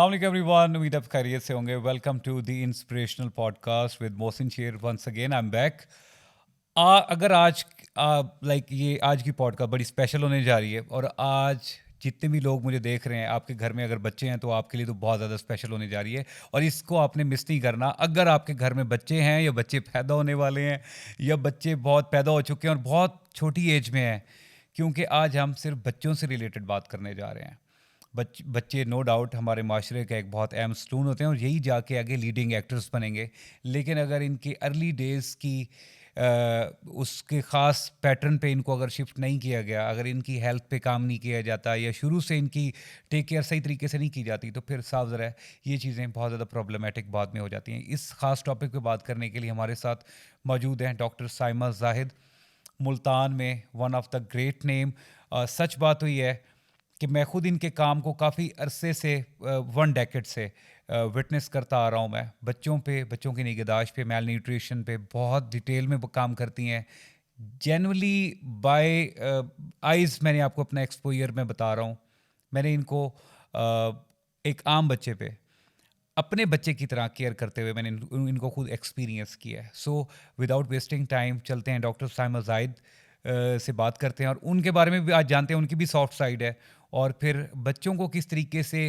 अस्सलाम वालेकुम एवरीवन, उम्मीद आप खैरियत से होंगे। Welcome to the inspirational podcast with Mohsin Sher. Once again I am back. अगर आज ये आज की पॉडकास्ट बड़ी स्पेशल होने जा रही है, और आज जितने भी लोग मुझे देख रहे हैं, आपके घर में अगर बच्चे हैं तो आपके लिए तो बहुत ज़्यादा स्पेशल होने जा रही है, और इसको आपने मिस नहीं करना। अगर आपके घर में बच्चे हैं या बच्चे पैदा होने वाले हैं या बच्चे बहुत पैदा हो चुके हैं और बहुत छोटी एज में हैं, क्योंकि आज हम सिर्फ बच्चों से रिलेटेड बात करने जा रहे हैं। बच्चे नो डाउट हमारे माशरे का एक बहुत अहम स्टून होते हैं और यही जाके आगे लीडिंग एक्टर्स बनेंगे। लेकिन अगर इनके अर्ली डेज़ की उसके ख़ास पैटर्न पे इनको अगर शिफ्ट नहीं किया गया, अगर इनकी हेल्थ पे काम नहीं किया जाता या शुरू से इनकी टेक केयर सही तरीके से नहीं की जाती, तो फिर साफ ज़रा है ये चीज़ें बहुत ज़्यादा प्रॉब्लमेटिक बाद में हो जाती हैं। इस ख़ास टॉपिक पे बात करने के लिए हमारे साथ मौजूद हैं डॉक्टर साइमा जाहिद, मुल्तान में one of the great name. सच बात हुई है कि मैं खुद इनके काम को काफ़ी अरसे से, 1 डेकेड से विटनेस करता आ रहा हूँ। मैं बच्चों की निगहदाश्त पे, मैल न्यूट्रिशन पे बहुत डिटेल में वो काम करती हैं। जनरली बाय आइज़ मैंने आपको अपना एक्सपोजर में बता रहा हूँ। मैंने इनको एक आम बच्चे पे अपने बच्चे की तरह केयर करते हुए मैंने इनको खुद एक्सपीरियंस किया है। सो विदाउट वेस्टिंग टाइम चलते हैं डॉक्टर साइमा जाहिद से बात करते हैं, और उनके बारे में भी आज जानते हैं। उनकी भी सॉफ्ट साइड है, और फिर बच्चों को किस तरीके से,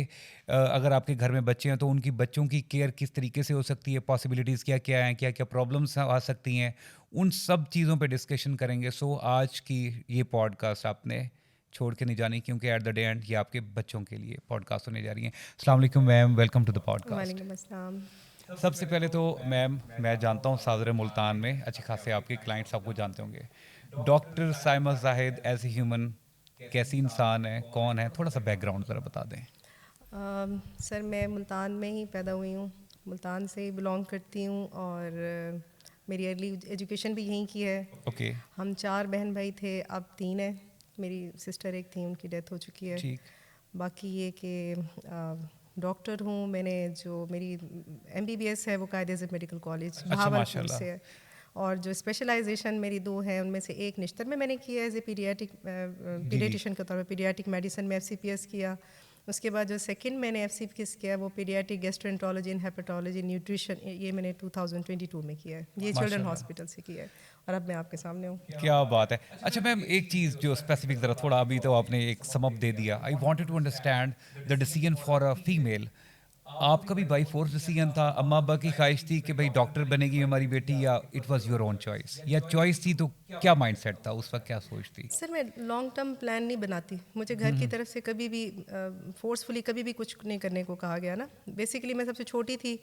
अगर आपके घर में बच्चे हैं तो उनकी बच्चों की केयर किस तरीके से हो सकती है, पॉसिबिलिटीज़ क्या क्या हैं, क्या क्या प्रॉब्लम्स आ सकती हैं, उन सब चीज़ों पे डिस्कशन करेंगे। सो आज की ये पॉडकास्ट आपने छोड़ के नहीं जानी, क्योंकि एट द डे एंड ये आपके बच्चों के लिए पॉडकास्ट होने जा रही हैं। अस्सलाम वालेकुम ma'am, welcome to the podcast. वालेकुम अस्सलाम। सबसे पहले तो मैम, मैं जानता हूँ सादर मुल्तान में अच्छे खासे आपके क्लाइंट्स आपको जानते होंगे। Doctor Saima Zahid as a human कैसी इंसान है, कौन है, थोड़ा सा बैकग्राउंड ज़रा बता दें। सर मैं मुल्तान में ही पैदा हुई हूँ, मुल्तान से ही बिलोंग करती हूँ, और मेरी अर्ली एजुकेशन भी यहीं की है। ओके। हम 4 बहन भाई थे, अब 3 हैं। मेरी सिस्टर एक थी, उनकी डेथ हो चुकी है। ठीक। बाकी ये कि डॉक्टर हूँ। मैंने जो मेरी MBBS है वो कायदे से मेडिकल कॉलेज अच्छा, बहावलपुर माशाल्लाह। से है, और जो स्पेशलाइजेशन मेरी 2 है उनमें से एक निश्तर में मैंने किया as a ji ji. Paediatrician के तौर पर। पीडियाटिक मेडिसिन में FCPS किया। उसके बाद जो सेकंड मैंने FCPS किया वो paediatric gastroenterology and hepatology nutrition, ये मैंने 2022 में किया है। ये चिल्ड्रन माशाल्लाह, हॉस्पिटल से किया है, और अब मैं आपके सामने हूँ। क्या बात है। अच्छा मैम, एक चीज़ जो स्पेसिफिक ज़रा थोड़ा, अभी तो आपने एक समअप दे दिया। I wanted to understand the decision for a female. आपका भी बाई फोर्स डिसीजन था, अम्मा अब्बा की ख्वाहिश थी कि भाई डॉक्टर बनेगी हमारी बेटी, या it was your own choice, या चॉइस थी तो क्या माइंडसेट था उस वक्त, क्या सोच थी? सर मैं लॉन्ग टर्म प्लान नहीं बनाती। मुझे घर की तरफ से कभी भी फोर्सफुली कभी भी कुछ नहीं करने को कहा गया ना। बेसिकली मैं सबसे छोटी थी,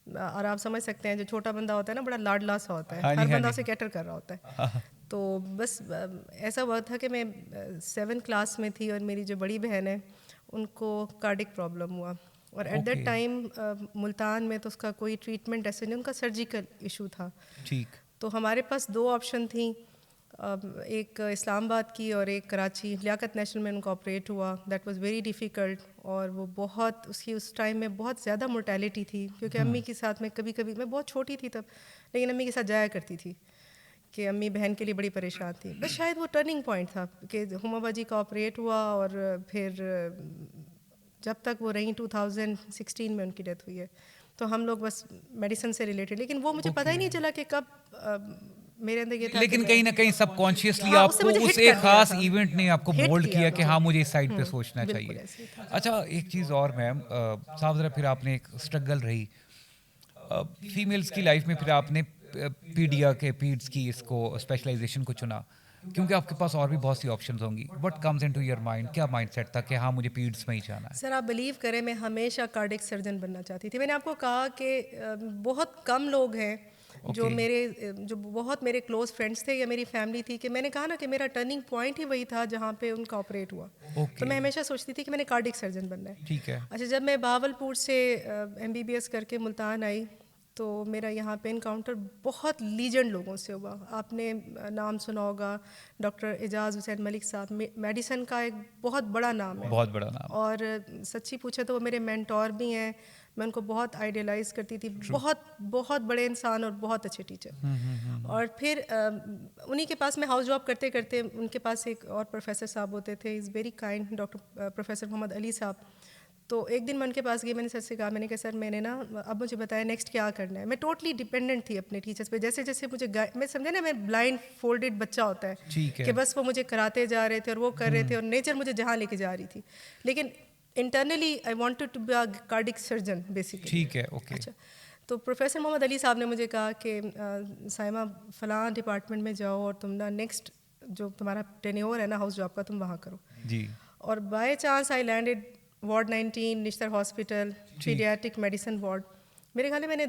और आप समझ सकते हैं जो छोटा बंदा होता है ना, बड़ा लाडला सा होता है, हाँ जी, हर हाँ बंदा जी। उसे कैटर कर रहा होता है। हाँ, तो बस ऐसा हुआ था कि मैं 7th क्लास में थी, और मेरी जो बड़ी बहन है उनको कार्डिक प्रॉब्लम हुआ, और at that okay. Time Multan में तो उसका कोई ट्रीटमेंट ऐसे नहीं, उनका सर्जिकल इशू था। ठीक। तो हमारे पास 2 ऑप्शन थी, एक इस्लामाबाद की और एक कराची। लियाकत नेशनल में उनका ऑपरेट हुआ। दैट वाज वेरी डिफ़िकल्ट, और वो बहुत, उसकी उस टाइम में बहुत ज़्यादा मोर्टेलिटी थी, क्योंकि अम्मी के साथ में कभी कभी, मैं बहुत छोटी थी तब, लेकिन अम्मी के साथ जाया करती थी कि अम्मी बहन के लिए बड़ी परेशान थी। बस शायद वो टर्निंग पॉइंट था कि हुमाबा जी का ऑपरेट हुआ, और फिर जब तक वो रहीं 2016 में उनकी डेथ हुई है। तो हम लोग बस मेडिसिन से रिलेटेड, लेकिन वो मुझे पता ही ओके। नहीं चला कि कब मेरे अंदर ये था कि लेकिन मैं, कहीं ना कहीं सबकॉन्शियसली हाँ, उससे आपको मुझे उस हिट एक कर दिया खास था, इवेंट ने आपको हिट मोल्ड किया किया कि मुझे। हाँ, मुझे इस साइड पे सोचना बिल्कुल चाहिए। ऐसे ही था। अच्छा, एक चीज़ और मैम, साहब ज़रा, फिर आपने एक स्ट्रगल रही फीमेल्स की लाइफ में, फिर आपने पीडिया के पीड्स की इसको स्पेशलाइजेशन को चुना, क्योंकि आपके पास और भी बहुत सी ऑप्शंस होंगी। What comes into your mind, क्या माइंडसेट था कि हाँ मुझे पीड्स में ही जाना है? सर आप बिलीव करें, मैं हमेशा कार्डिक सर्जन बनना चाहती थी। मैंने आपको कहा कि बहुत कम लोग हैं जो ओके। मेरे जो बहुत मेरे क्लोज फ्रेंड्स थे या मेरी फैमिली थी, कि मैंने कहा ना कि मेरा टर्निंग पॉइंट ही वही था जहाँ पे उनका ऑपरेट हुआ। तो ओके। मैं हमेशा सोचती थी कि मैंने कार्डिक सर्जन बनना है। ठीक है। अच्छा, जब मैं बहावलपुर से MBBS करके मुल्तान आई, तो मेरा यहाँ पे इनकाउंटर बहुत लीजेंड लोगों से हुआ। आपने नाम सुना होगा, डॉक्टर एजाज़ हुसैन मलिक साहब, मेडिसन का एक बहुत बड़ा नाम है, बहुत बड़ा नाम। और सच्ची पूछे तो वो मेरे मेंटोर भी हैं। मैं उनको बहुत आइडियलाइज करती थी। ट्रू। बहुत बहुत बड़े इंसान और बहुत अच्छे टीचर। और फिर उन्हीं के पास मैं हाउस जॉब करते करते, उनके पास एक और प्रोफेसर साहब होते थे, is very kind, doctor professor Mohammad Ali साहब। तो एक दिन मैं उनके पास गई, मैंने सर से कहा, मैंने कहा सर मैंने ना अब मुझे बताया नेक्स्ट क्या करना है। मैं टोटली डिपेंडेंट थी अपने टीचर्स पे, जैसे जैसे मुझे मैं समझे ना, मैं ब्लाइंड फोल्डेड बच्चा होता है ठीक है। कि बस वो मुझे कराते जा रहे थे और वो कर रहे थे और नेचर मुझे जहाँ लेके जा रही थी, लेकिन internally I wanted to be a cardiac surgeon basically. ठीक है, ओके। अच्छा, तो प्रोफेसर मोहम्मद अली साहब ने मुझे कहा कि साइमा फलां डिपार्टमेंट में जाओ और तुम ना नेक्स्ट जो तुम्हारा टेन्योर है ना हाउस जॉब का, तुम वहाँ करो। जी। और by chance I landed ward 19 Nishtar hospital, paediatric medicine ward. मेरे ख्याल में मैंने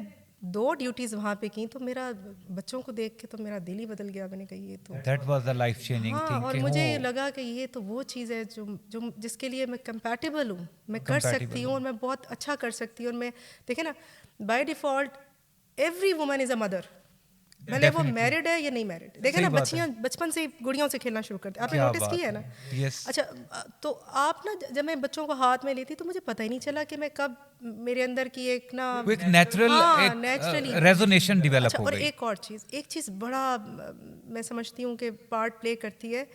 2 ड्यूटीज़ वहाँ पे की, तो मेरा बच्चों को देख के तो मेरा दिल ही बदल गया। मैंने कहा ये तो that was the life changing हाँ, थिंग और कि मुझे हो लगा कि ये तो वो चीज़ है जो जिसके लिए मैं कंपैटिबल हूँ, मैं कर सकती हूँ और मैं बहुत अच्छा कर सकती हूँ। और मैं देखे ना, by default every woman is a mother, भले वो मैरिड है या नहीं मैरिड। देखे ना, बच्चियाँ बचपन से गुड़ियों से खेलना शुरू करते हैं, आपने नोटिस किया है ना? यस। अच्छा, तो आप ना जब मैं बच्चों को हाथ में लेती तो मुझे पता ही नहीं चला कि मैं कब मेरे अंदर की एक ना एक नेचुरल हाँ, एक नेचुरली रेजोनेशन डेवलप अच्छा, हो और गई। एक चीज़ बड़ा मैं समझती हूँ कि पार्ट प्ले करती है।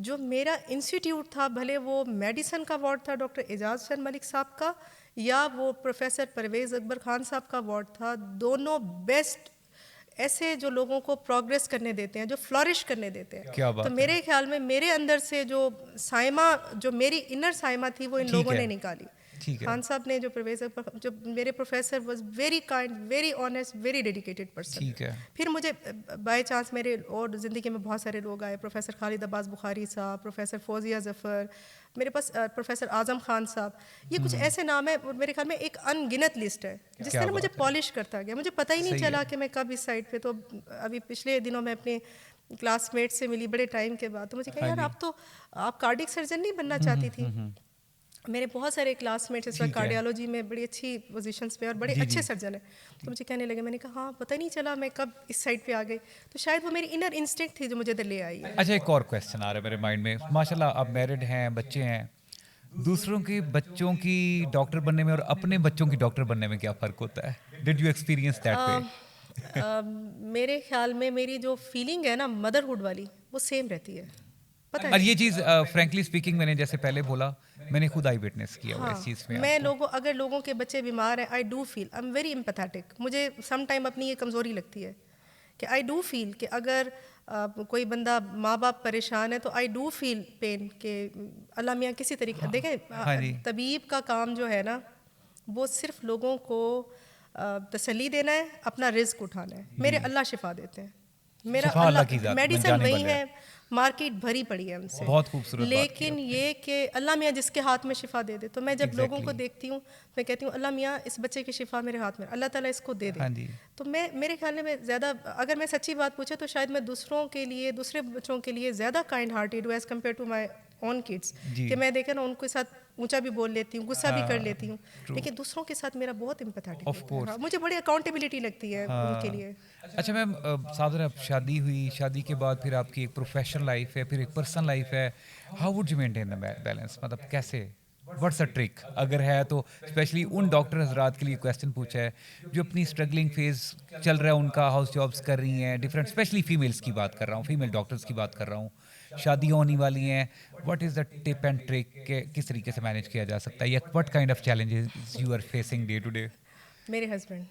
जो मेरा इंस्टीट्यूट था, भले वो मेडिसन का वार्ड था डॉक्टर एजाज हुसैन मलिक साहब का, या वो प्रोफेसर परवेज़ अकबर खान साहब का वार्ड था, दोनों बेस्ट ऐसे जो लोगों को प्रोग्रेस करने देते हैं, जो फ्लरिश करने देते हैं। क्या बात तो है। मेरे ख्याल में मेरे अंदर से जो साइमा, जो मेरी इनर साइमा थी, वो इन ठीक लोगों है। ने निकाली। ठीक है। खान साहब ने, जो परवेज़ अकबर, जो मेरे professor was very kind, very honest, very dedicated person. ठीक है। फिर मुझे बाय चांस मेरे और ज़िंदगी में बहुत सारे लोग आए, प्रोफेसर खालिद अब्बास बुखारी साहब, प्रोफेसर फौजिया ज़फ़र, मेरे पास प्रोफेसर आज़म खान साहब, ये कुछ ऐसे नाम है, और मेरे ख्याल में एक अनगिनत लिस्ट है जिस क्या तरह मुझे बात है। पॉलिश करता गया। मुझे पता ही नहीं सही चला है। कि मैं कब इस साइड पे, तो अभी पिछले दिनों में अपने क्लासमेट से मिली बड़े टाइम के बाद, तो मुझे कहा हाँ यार जी। आप कार्डिक सर्जन नहीं बनना चाहती थी? मेरे बहुत सारे क्लासमेट्स इस वक्त ठीक है। कार्डियोलॉजी में बड़ी अच्छी पोजीशंस पे और बड़े जी, अच्छे जी। सर्जन हैं। तो मुझे कहने लगे, मैंने कहा हाँ, पता नहीं चला मैं कब इस साइड पे आ गई। तो शायद वो मेरी इनर इंस्टिंक्ट थी जो मुझे इधर ले आई है। अच्छा, एक और क्वेश्चन आ रहा है मेरे माइंड में। माशाल्लाह आप मैरिड हैं, बच्चे हैं। दूसरों के बच्चों की डॉक्टर बनने में और अपने बच्चों की डॉक्टर बनने में क्या फ़र्क होता है? Did you experience that way? मेरे ख्याल में मेरी जो फीलिंग है ना मदरहुड वाली, वो सेम रहती है, पता और है। ये चीज़ फ्रैंकली स्पीकिंग मैंने जैसे पहले बोला, मैंने खुद आई विटनेस किया हुआ है इस हाँ, चीज़ में मैं आपको। अगर लोगों के बच्चे बीमार हैं, I do feel, I am very empathetic. मुझे सम टाइम अपनी ये कमज़ोरी लगती है कि आई डू फील कि अगर कोई बंदा, माँ बाप परेशान है, तो आई डू फील पेन कि अल्लाह मियाँ किसी तरीके देखें। हाँ जी। तबीब का काम जो है ना, वो सिर्फ लोगों को तसल्ली देना है, अपना रिस्क उठाना है। मेरे अल्लाह शिफा देते हैं, मेरा शिफा अल्लाह की ज़ात, मेडिसिन जाने वही वाले है, मार्केट भरी पड़ी है उनसे। बहुत खूबसूरत बात की लेकिन आपने। ये कि अल्लाह मियाँ जिसके हाथ में शिफा दे दे, तो मैं जब लोगों को Exactly. देखती हूँ, मैं कहती हूँ अल्लाह मियाँ इस बच्चे की शिफा मेरे हाथ में, अल्लाह ताला इसको दे दे। हाँ जी। तो मेरे ख्याल में ज़्यादा, अगर मैं सच्ची बात पूछे तो शायद मैं दूसरों के लिए, दूसरे बच्चों के लिए ज़्यादा काइंड हार्टेड हूँ as compare to my own kids. जी। कि मैं देखे ना, उनके साथ ऊंचा भी बोल लेती हूँ, गुस्सा भी कर हाँ, लेती हूँ, true. लेकिन दूसरों के साथ मेरा बहुत एम्पैथेटिक Of होता है। course. हाँ, मुझे बड़ी अकाउंटेबिलिटी लगती है उनके लिए। अच्छा मैम, सादर अब शादी हुई, शादी के बाद फिर आपकी एक प्रोफेशनल लाइफ है, फिर एक पर्सनल लाइफ है। How would you maintain the balance? मतलब कैसे? व्हाट्स अ ट्रिक अगर है तो? स्पेशली उन डॉक्टर हजरात के लिए क्वेश्चन पूछा है जो अपनी स्ट्रगलिंग फेज चल रहा है उनका, हाउस जॉब्स कर रही हैं, डिफरेंट, स्पेशली फीमेल्स की बात कर रहा हूँ, फीमेल डॉक्टर्स की बात कर रहा हूँ, शादी होने वाली हैं। What is the tip and trick के किस तरीके से मैनेज किया जा सकता है, या what kind of challenges you are facing day to day? मेरे हस्बैंड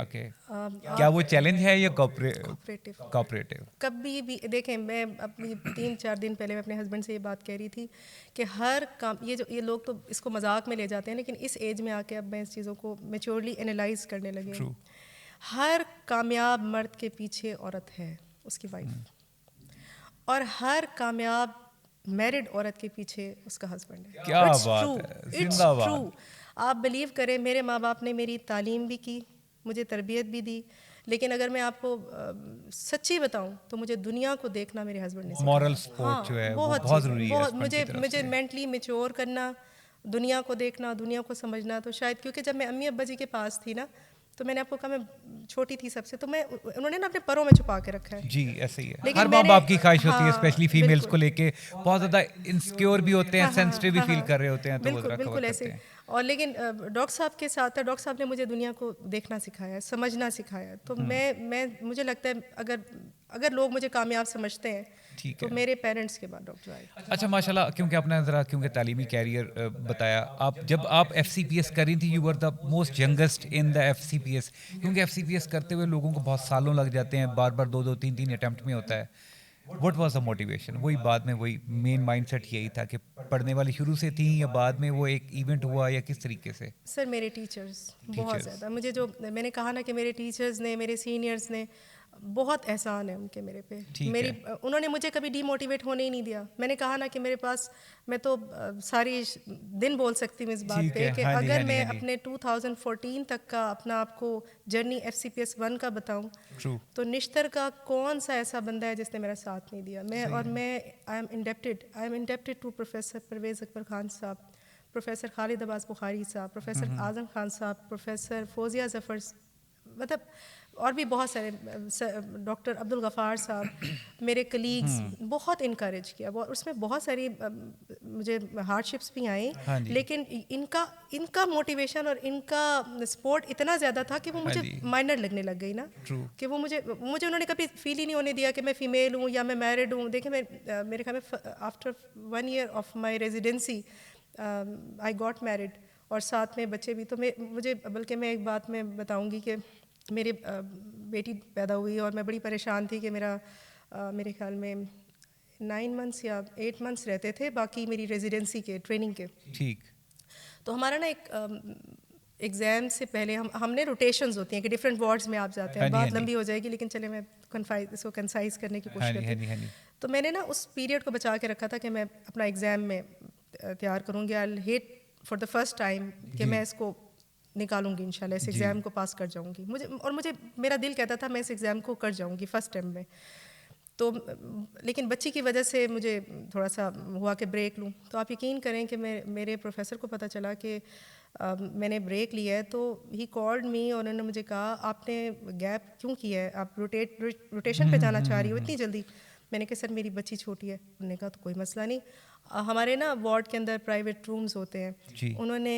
ओके, क्या वो चैलेंज है या कोऑपरेटिव, कोऑपरेटिव? कभी भी देखें, मैं अपनी 3-4 दिन पहले मैं अपने हस्बैंड से ये बात कह रही थी कि हर काम, ये लोग तो इसको मजाक में ले जाते हैं, लेकिन इस एज में आके अब मैं इस चीज़ों को मैच्योरली एनालाइज करने लगी हूँ। हर कामयाब मर्द के पीछे औरत है, उसकी वाइफ, और हर कामयाब मैरिड औरत के पीछे उसका हस्बैंड है। क्या It's बात true, है, it's जिंदाबाद। true। आप बिलीव करें, मेरे माँ बाप ने मेरी तालीम भी की, मुझे तरबियत भी दी, लेकिन अगर मैं आपको सच्ची बताऊं तो मुझे दुनिया को देखना मेरे हस्बैंड ने सिखाया। मॉरल सपोर्ट जो है वो बहुत चीज़ें, ज़रूरी है बहुत, husband की तरफ मुझे से। मेंटली मेच्योर करना, दुनिया को देखना, दुनिया को समझना। तो शायद क्योंकि जब मैं अम्मी अब्बा जी के पास थी ना, तो मैंने आपको कहा मैं छोटी थी सबसे, तो मैं, उन्होंने ना अपने परों में छुपा के रखा है। जी, ऐसे ही है, लेकिन हर माँ मैंने, बाप की ख्वाहिश होती है, हाँ, स्पेशली फीमेल्स बिल्कुल। को लेके बहुत ज़्यादा इनसिक्योर भी होते हैं, हाँ, हाँ, सेंसिटिव भी हाँ, फील हाँ, कर रहे होते हैं, तो वो बिल्कुल ज़रा कवर बिल्कुल करते ऐसे। हैं। और लेकिन डॉक्टर साहब के साथ था, डॉक्टर साहब ने मुझे दुनिया को देखना सिखाया, समझना सिखाया। तो मैं मुझे लगता है अगर लोग मुझे कामयाब समझते हैं ठीक तो है। मेरे पेरेंट्स के बाद डॉक्टर आए। अच्छा माशाल्लाह, क्योंकि आपने ज़रा क्योंकि तालीमी कैरियर बताया, जब आप FCPS कर रही थी you were the most youngest in the FCPS, क्योंकि FCPS करते हुए लोगों को बहुत सालों लग जाते हैं, बार बार 2-2 3-3 अटैम्प्ट में होता है। What was the motivation? वही बाद में वही मेन माइंडसेट यही था कि पढ़ने वाली शुरू से थी या बाद में वो एक इवेंट हुआ या किस तरीके से? सर मेरे टीचर्स बहुत टीचर्स। ज़्यादा, मुझे जो मैंने कहा ना कि मेरे टीचर्स ने, मेरे सीनियर्स ने, बहुत एहसान है उनके मेरे पे। ठीक मेरी है। उन्होंने मुझे कभी डीमोटिवेट होने ही नहीं दिया। मैंने कहा ना कि मेरे पास, मैं तो सारी दिन बोल सकती हूँ इस बात ठीक पे है। कि हाँ जी, अगर हाँ जी, मैं हाँ जी। अपने 2014 तक का अपना आपको जर्नी FCPS 1 का बताऊँ ट्रू। तो निश्तर का कौन सा ऐसा बंदा है जिसने मेरा साथ नहीं दिया। मैं सही और है। मैं I am indebted to professor Parvez Akbar Khan साहब, प्रोफेसर खालिद अब्बास बुखारी साहब, प्रोफेसर आज़म खान साहब, प्रोफेसर फौजिया ज़फ़र, मतलब और भी बहुत सारे, डॉक्टर अब्दुल गफ़ार साहब, मेरे कलीग्स बहुत इनकरेज किया। उसमें बहुत सारी मुझे हार्डशिप्स भी आई, हाँ जी। लेकिन इनका मोटिवेशन और इनका सपोर्ट इतना ज़्यादा था कि वो हाँ मुझे जी। माइनर लगने लग गई ना, ट्रू। कि वो मुझे उन्होंने कभी फील ही नहीं होने दिया कि मैं फ़ीमेल हूँ या मैं मैरिड हूँ। देखिए मैं मेरे ख्याल में after 1 year of my residency I got married, और साथ में बच्चे भी। तो मुझे बल्कि मैं एक बात मैं बताऊंगी कि मेरी बेटी पैदा हुई और मैं बड़ी परेशान थी कि मेरे ख्याल में 9 months या 8 months रहते थे बाकी मेरी रेजिडेंसी के, ट्रेनिंग के। ठीक। तो हमारा ना एक एग्ज़ाम से पहले हमने रोटेशंस होती हैं कि डिफरेंट वार्ड्स में आप जाते हाँ हैं। जी, हाँ बात जी। लंबी हो जाएगी लेकिन चले मैं इसको कंसाइज करने की हाँ कोशिश जी, करती हाँ जी, हूँ। हाँ जी। तो मैंने ना उस पीरियड को बचा के रखा था कि मैं अपना एग्ज़ाम में तैयार करूँगी। I will hit for the first time कि जी। मैं इसको निकालूंगी इंशाल्लाह, इस जी। एग्ज़ाम को पास कर जाऊंगी। मुझे मेरा दिल कहता था मैं इस एग्ज़ाम को कर जाऊंगी फर्स्ट टाइम में। तो लेकिन बच्ची की वजह से मुझे थोड़ा सा हुआ कि ब्रेक लूँ। तो आप यकीन करें कि मेरे प्रोफेसर को पता चला कि मैंने ब्रेक लिया है, तो ही कॉल्ड मी और उन्होंने मुझे कहा आपने गैप क्यों किया है, आप रोटेशन पे जाना चाह रही हो इतनी जल्दी। मैंने कहा सर मेरी बच्ची छोटी है। उन्होंने कहा तो कोई मसला नहीं, हमारे ना वार्ड के अंदर प्राइवेट रूम्स होते हैं। जी। उन्होंने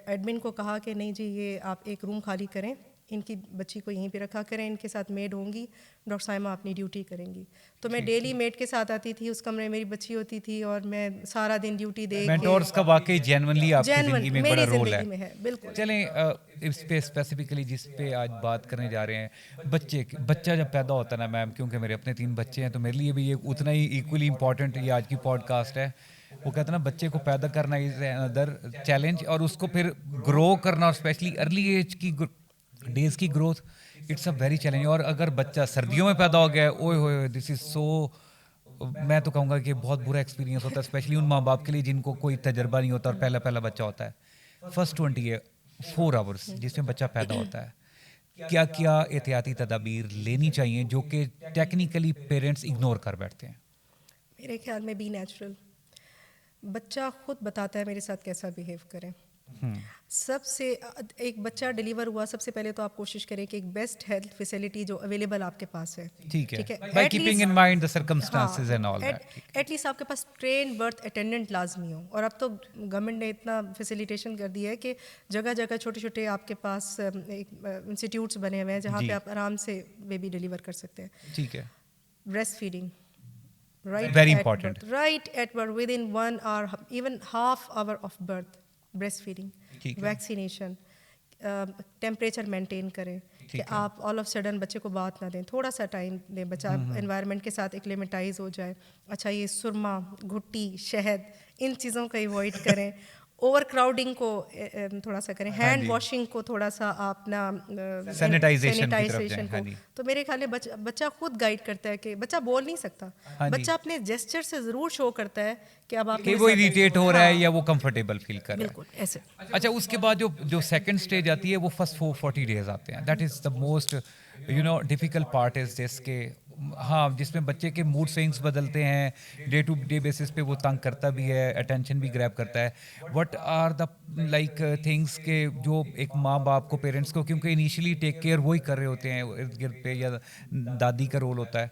एडमिन को कहा कि नहीं जी ये आप एक रूम खाली करें, इनकी बच्ची को यहीं पे रखा करें, इनके साथ मेड होंगी, डॉक्टर साइमा अपनी ड्यूटी करेंगी। तो मैं डेली मेड के साथ आती थी, उस कमरे में मेरी बच्ची होती थी और मैं सारा दिन ड्यूटी दे के। मेंटोर्स का वाकई जेन्युइनली आपकी जेन्युइन ज़िंदगी में एक बड़ा मेरी रोल है। ज़िंदगी में है, बिल्कुल। चलें इस पे स्पेसिफिकली जिस पे आज बात करने जा रहे हैं, बच्चा जब पैदा होता है ना मैम, क्योंकि मेरे अपने 3 बच्चे हैं तो मेरे लिए भी ये उतना ही इक्वली इम्पॉर्टेंट ये आज की पॉडकास्ट है। वो कहते हैं ना बच्चे को पैदा करना इज़ अनदर चैलेंज, और उसको फिर ग्रो करना और स्पेशली अर्ली एज की डेज़ की growth, it's a very challenge. और अगर बच्चा सर्दियों में पैदा हो गया है, ओए होए दिस इज़ सो, मैं तो कहूँगा कि बहुत बुरा एक्सपीरियंस होता है स्पेशली उन माँ बाप के लिए जिनको कोई तजर्बा नहीं होता और पहला पहला बच्चा होता है। फर्स्ट 24 आवर्स जिसमें बच्चा पैदा होता है, क्या क्या एहतियाती तदाबीर लेनी चाहिए जो कि टेक्निकली पेरेंट्स इग्नोर कर बैठते हैं? मेरे ख्याल में बी नेचुरल। बच्चा खुद बताता है मेरे साथ कैसा बिहेव करें। सबसे एक बच्चा डिलीवर हुआ, सबसे पहले तो आप कोशिश करें कि एक बेस्ट हेल्थ फैसिलिटी जो अवेलेबल आपके पास है, ठीक है, ठीक है, by keeping in mind the circumstances and all that. At least आपके पास ट्रेन बर्थ अटेंडेंट लाजमी हो। और अब तो गवर्नमेंट ने इतना फैसिलिटेशन कर दिया है कि जगह जगह छोटे छोटे आपके पास इंस्टीट्यूट्स बने हुए हैं जहाँ जी। पे आप आराम से बेबी डिलीवर कर सकते हैं। ठीक है। Breast feeding Very important. right at birth, within 1 hour, even half hour of birth, breastfeeding, ठीक है। वैक्सीनेशन, टेम्परेचर मेंटेन करें कि ठीक है। आप ऑल ऑफ सडन बच्चे को बात ना दें, थोड़ा सा टाइम दें, बच्चा एनवायरनमेंट के साथ एक्लेमेटाइज हो जाए। अच्छा ये सुरमा, घुट्टी, शहद, इन चीज़ों का अवॉइड करें। ओवर क्राउडिंग को थोड़ा सा करें, हाँ हैंड जी। वॉशिंग को थोड़ा सा आप ना Sanitization की तरफ जाएं, सैनिटाइजेशन हाँ को। जी। तो मेरे ख्याल में बच्चा खुद गाइड करता है कि बच्चा बोल नहीं सकता, हाँ जी। बच्चा अपने जेस्चर से ज़रूर शो करता है कि अब आप कि मेरे वो साथ इरिटेट हो रहा है हाँ, या वो कंफर्टेबल फील कर रहा है। बिल्कुल ऐसे। अच्छा, उसके बाद जो सेकंड स्टेज आती है वो फर्स्ट 40 डेज आते हैं, that is the most difficult part is this के, हाँ, जिसमें बच्चे के मूड स्विंग्स बदलते हैं, डे टू डे बेसिस पे वो तंग करता भी है, अटेंशन भी ग्रैब करता है। What are the like things के जो एक माँ बाप को, पेरेंट्स को, क्योंकि इनिशियली टेक केयर वही कर रहे होते हैं इर्द गिर्द पे, या दादी का रोल होता है,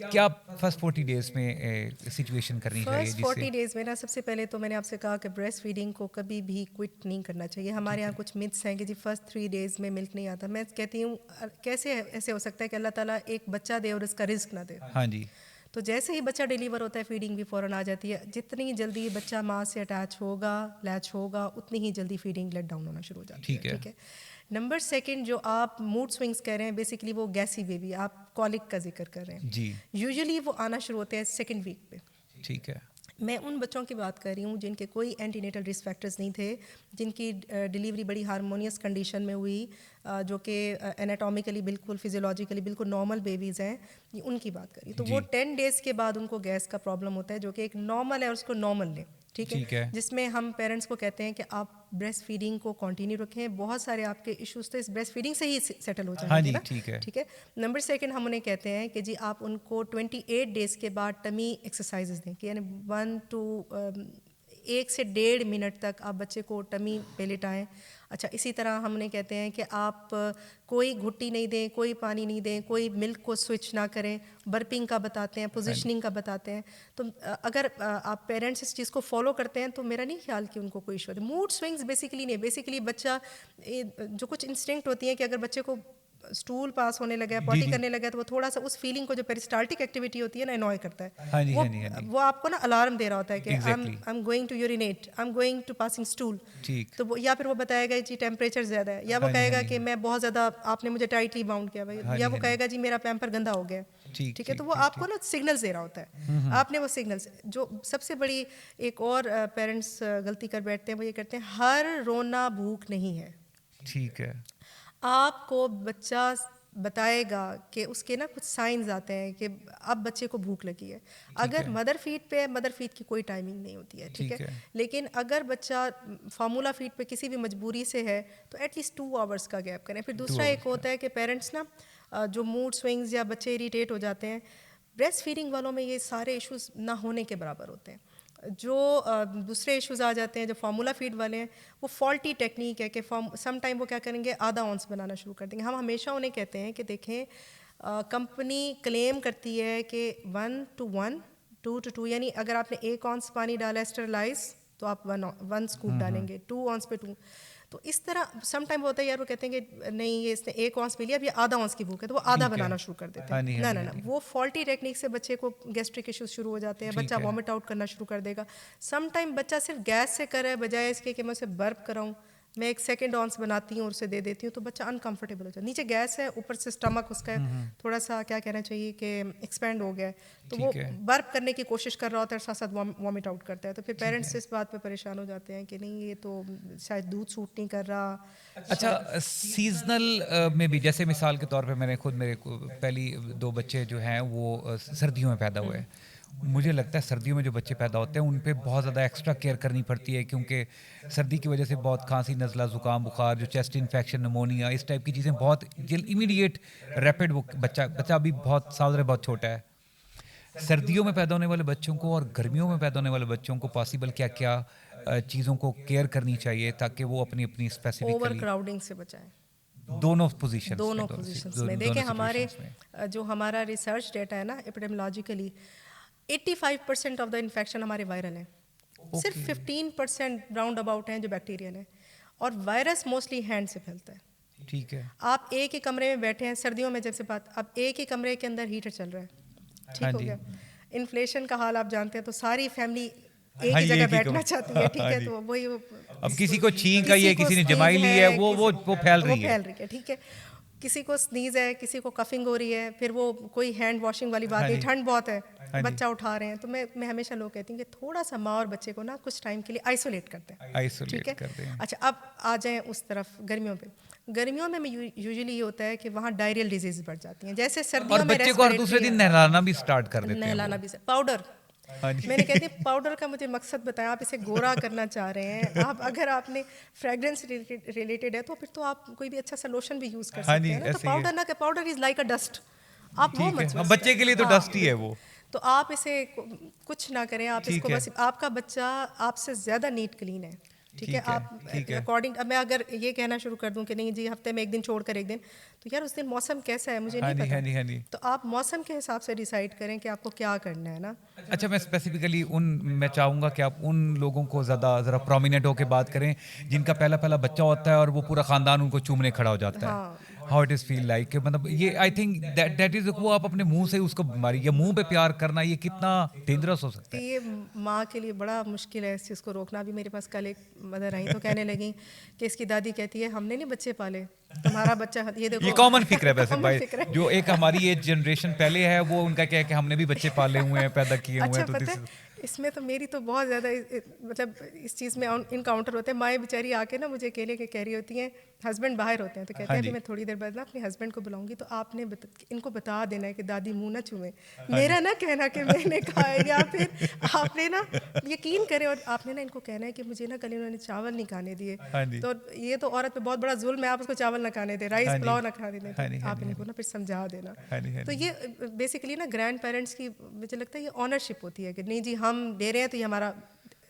क्या फर्स्ट 40 डेज में सिचुएशन करनी चाहिए फर्स्ट जिससे 40 डेज में ना, सबसे पहले तो मैंने आपसे कहा कि ब्रेस्ट फीडिंग को कभी भी क्विट नहीं करना चाहिए। हमारे यहाँ कुछ मिथ्स हैं कि जी फर्स्ट 3 डेज में मिल्क नहीं आता। मैं कहती हूँ कैसे ऐसे हो सकता है कि अल्लाह ताला एक बच्चा दे और उसका रिस्क ना दे। हाँ जी तो जैसे ही बच्चा डिलीवर होता है फीडिंग भी फ़ौरन आ जाती है। जितनी जल्दी बच्चा माँ से अटैच होगा, लैच होगा, उतनी ही जल्दी फीडिंग लेट डाउन होना शुरू हो जाती ठीक है। ठीक है। नंबर सेकंड, जो आप मूड स्विंग्स कह रहे हैं, बेसिकली वो गैसी बेबी, आप कॉलिक का जिक्र कर रहे हैं। जी यूजुअली वो आना शुरू होते हैं सेकंड वीक पे। ठीक है मैं उन बच्चों की बात कर रही हूँ जिनके कोई एंटीनेटल रिस्क फैक्टर्स नहीं थे, जिनकी डिलीवरी बड़ी हारमोनियस कंडीशन में हुई, जो कि एनाटॉमिकली बिल्कुल फिजियोलॉजिकली बिल्कुल नॉर्मल बेबीज़ हैं, ये उनकी बात करी। तो वो 10 डेज़ के बाद उनको गैस का प्रॉब्लम होता है, जो कि एक नॉर्मल है और उसको नॉर्मल लें। ठीक है, जिसमें हम पेरेंट्स को कहते हैं कि आप ब्रेस्ट फीडिंग को कंटिन्यू रखें। बहुत सारे आपके इश्यूज तो इस ब्रेस्ट फीडिंग से ही सेटल हो जाएंगे। हाँ जी ना ठीक है। नंबर सेकंड, हम उन्हें कहते हैं कि जी आप उनको 28 डेज़ के बाद टमी एक्सरसाइजेज दें, कि यानी 1 से 1.5 मिनट तक आप बच्चे को टमी पे लिटाएं। अच्छा, इसी तरह हम उन्हें कहते हैं कि आप कोई घुट्टी नहीं दें, कोई पानी नहीं दें, कोई मिल्क को स्विच ना करें। बर्पिंग का बताते हैं, पोजिशनिंग का बताते हैं। तो अगर आप पेरेंट्स इस चीज़ को फॉलो करते हैं तो मेरा नहीं ख्याल कि उनको कोई इशू है। मूड स्विंग्स बेसिकली नहीं, बेसिकली बच्चा जो कुछ इंस्टिंक्ट होती है कि अगर बच्चे को स्टूल पास होने लगा है, पॉटी करने लगा है, तो वो थोड़ा सा उस फीलिंग को, जो पेरिस्टाल्टिक एक्टिविटी होती है ना, अनॉय करता है। हाँ जी, वो, हाँ जी, हाँ जी। वो आपको ना अलार्म दे रहा होता है कि Exactly. I am going to urinate, I am going to passing stool. ठीक तो वो, या फिर वो बताएगा जी टेम्परेचर ज़्यादा है, या वो हाँ जी, हाँ कहेगा जी। कि मैं बहुत ज़्यादा, आपने मुझे टाइटली बाउंड किया भाई, हाँ या जी, वो हाँ जी। कहेगा जी मेरा पैम्पर गंदा हो गया। ठीक ठीक है, तो ठीक वो ठीक आपको ना सिग्नल्स दे रहा होता है। आपने वो सिग्नल्स, जो सबसे बड़ी एक और पेरेंट्स गलती कर बैठते हैं, वो ये करते हैं, हर रोना भूख नहीं है। ठीक है आपको बच्चा बताएगा कि उसके ना कुछ साइंस आते हैं कि अब बच्चे को भूख लगी है। अगर मदर फीड पे है, मदर फीड की कोई टाइमिंग नहीं होती है। ठीक है, लेकिन अगर बच्चा फार्मूला फीड पे किसी भी मजबूरी से है तो एटलीस्ट 2 आवर्स का गैप करें। फिर दूसरा एक होता है कि पेरेंट्स ना जो मूड स्विंग्स या बच्चे इरिटेट हो जाते हैं, ब्रेस्ट फीडिंग वालों में ये सारे इश्यूज ना होने के बराबर होते हैं। जो दूसरे इश्यूज आ जाते हैं, जो फार्मूला फीड वाले हैं, वो फॉल्टी टेक्निक है कि सम टाइम वो क्या करेंगे, आधा ऑन्स बनाना शुरू कर देंगे। हम हमेशा उन्हें कहते हैं कि देखें, कंपनी क्लेम करती है कि 1 to 1, 2 to 2, यानी अगर आपने 1 ऑन्स पानी डाला स्टरलाइज तो आप 1 स्कूप डालेंगे, 2 ऑन्स पे 2। तो इस तरह सम टाइम होता है यार, वो कहते हैं कि नहीं ये इसने 1 ऑन्स पी लिया, अब ये आधा ऑन्स की भूख है, तो वो आधा बनाना शुरू कर देते हैं। ना ना ना, वो फॉल्टी टेक्निक से बच्चे को गैस्ट्रिक इश्यूज शुरू हो जाते हैं, बच्चा वॉमिट आउट करना शुरू कर देगा। सम टाइम बच्चा सिर्फ गैस से करे, बजाय इसके कि मैं उसे बर्प कराऊँ, मैं 1 सेकेंड ऑन्स बनाती हूँ और उसे दे देती हूँ, तो बच्चा अनकंफर्टेबल हो जाता है। नीचे गैस है, ऊपर से स्टमक उसका थोड़ा सा क्या कहना चाहिए कि एक्सपेंड हो गया है, तो वो बर्प करने की कोशिश कर रहा होता है, साथ साथ वॉमिट आउट करता है। तो फिर पेरेंट्स इस बात पे परेशान हो जाते हैं कि नहीं ये तो शायद दूध सूट नहीं कर रहा। अच्छा, सीजनल में भी, जैसे मिसाल के तौर पे मैंने खुद, मेरे पहली 2 बच्चे जो हैं वो सर्दियों में पैदा हुए। मुझे लगता है सर्दियों में जो बच्चे पैदा होते हैं उन पे बहुत ज़्यादा एक्स्ट्रा केयर करनी पड़ती है, क्योंकि सर्दी की वजह से बहुत खांसी, नज़ला, ज़ुकाम, बुखार, जो चेस्ट इन्फेक्शन, निमोनिया, इस टाइप की चीज़ें बहुत इमीडिएट रैपिड, वो बच्चा अभी बहुत साल रहे, बहुत छोटा है। सर्दियों में पैदा होने वाले बच्चों को और गर्मियों में पैदा होने वाले बच्चों को पॉसिबल क्या क्या चीज़ों को केयर करनी चाहिए ताकि वो अपनी अपनी ओवर स्पेसिफिकली क्राउडिंग से बचाएं। दोनों पोजीशंस में देखें, हमारे जो हमारा रिसर्च डेटा है ना, एपिडेमियोलॉजिकली 85% ऑफ द इन्फेक्शन हमारे वायरल हैं। सिर्फ 15% राउंड अबाउट हैं जो बैक्टीरियल है, और वायरस मोस्टली हैंड से फैलता है। ठीक है, आप एक ही कमरे में बैठे हैं, सर्दियों में जैसे बात, अब एक ही कमरे के अंदर हीटर चल रहा है, ठीक हो गया। इन्फ्लेशन का हाल आप जानते हैं, तो सारी फैमिली एक ही जगह बैठना चाहती है। ठीक है, तो वही अब किसी को छींक आई है, किसी ने जमाई ली है, वो फैल रही है। ठीक है, किसी को स्नीज है, किसी को कफिंग हो रही है, फिर वो कोई हैंड वॉशिंग वाली बात नहीं, ठंड बहुत है, बच्चा उठा रहे हैं। तो मैं हमेशा लोग कहती हूँ कि थोड़ा सा माँ और बच्चे को ना कुछ टाइम के लिए आइसोलेट करते हैं। ठीक है, अच्छा अब आ जाएं उस तरफ गर्मियों पे। गर्मियों में यूजुअली ये होता है कि वहाँ डायरियल डिजीज बढ़ जाती हैं, जैसे सर्दियों में बच्चे को हर दूसरे दिन नहलाना भी स्टार्ट कर देते हैं। नहलाना भी, पाउडर, मैंने कहती हूँ पाउडर का मुझे मकसद बताएं। आप इसे गोरा करना चाह रहे हैं, आप अगर आपने फ्रेग्रेंस रिलेटेड है तो फिर तो आप कोई भी अच्छा सा लोशन भी यूज कर सकते हैं ना। तो पाउडर ना, powder is like a dust, आप वो मत, बच्चे के लिए तो डस्ट ही है वो। तो आप इसे कुछ ना करें, आप इसको बस, आपका बच्चा आपसे ज्यादा नीट क्लीन है, ठीक है, आप अकॉर्डिंग, अब मैं अगर ये कहना शुरू कर दूं कि नहीं जी हफ्ते में एक दिन छोड़ कर एक दिन, तो यार उस दिन मौसम कैसा है मुझे नहीं पता, तो आप मौसम के हिसाब से डिसाइड करें कि आपको क्या करना है ना। अच्छा, मैं स्पेसिफिकली मैं चाहूँगा कि आप उन लोगों को ज़रा प्रोमिनेंट होकर बात करें जिनका पहला पहला बच्चा होता है और वो पूरा ख़ानदान उनको चूमने खड़ा हो जाता है। हाँ, how it is feel like, मतलब ये आई थिंक दैट इज़, वो आप अपने मुंह से उसको बीमारी या मुंह पे प्यार करना, ये कितना डेंजरस हो सकता है। ये माँ के लिए बड़ा मुश्किल है इस चीज़ को रोकना। अभी मेरे पास कल एक मदर आई तो कहने लगी कि इसकी दादी कहती है हमने नहीं बच्चे पाले, तुम्हारा बच्चा, ये देखो ये कॉमन फिक्र है वैसे common भाई, फिक्र है। जो एक हमारी एज जनरेशन पहले है वो उनका क्या है कि हमने भी बच्चे पाले हुए हैं, पैदा किए हुए अच्छा हैं, तो पता है इसमें तो मेरी तो बहुत ज़्यादा मतलब इस चीज़ में इनकाउंटर होते हैं। माएँ बेचारी आके ना मुझे अकेले के कह रही होती हैं, हस्बैंड बाहर होते हैं तो कहते हाँ हैं जी। अभी मैं थोड़ी देर बाद ना अपने हस्बैंड को बुलाऊंगी तो आपने इनको बता देना है कि दादी मुंह ना चूमे। मेरा ना कहना कि मैंने कहा है, या फिर आपने ना यकीन करें और आपने ना इनको कहना है कि मुझे ना कल इन्होंने चावल नहीं खाने दिए, हाँ जी। तो ये तो औरत पे बहुत बड़ा जुल्म है, आप उसको चावल ना खाने दें, राइस हाँ जी। पुलाव ना खाने दें, हाँ जी, तो हाँ आप जी, इनको ना फिर समझा देना। हाँ जी, हाँ तो जी। ये बेसिकली ना ग्रैंड पेरेंट्स की मुझे लगता है ये ऑनरशिप होती है कि नहीं जी हम दे रहे हैं तो ये हमारा,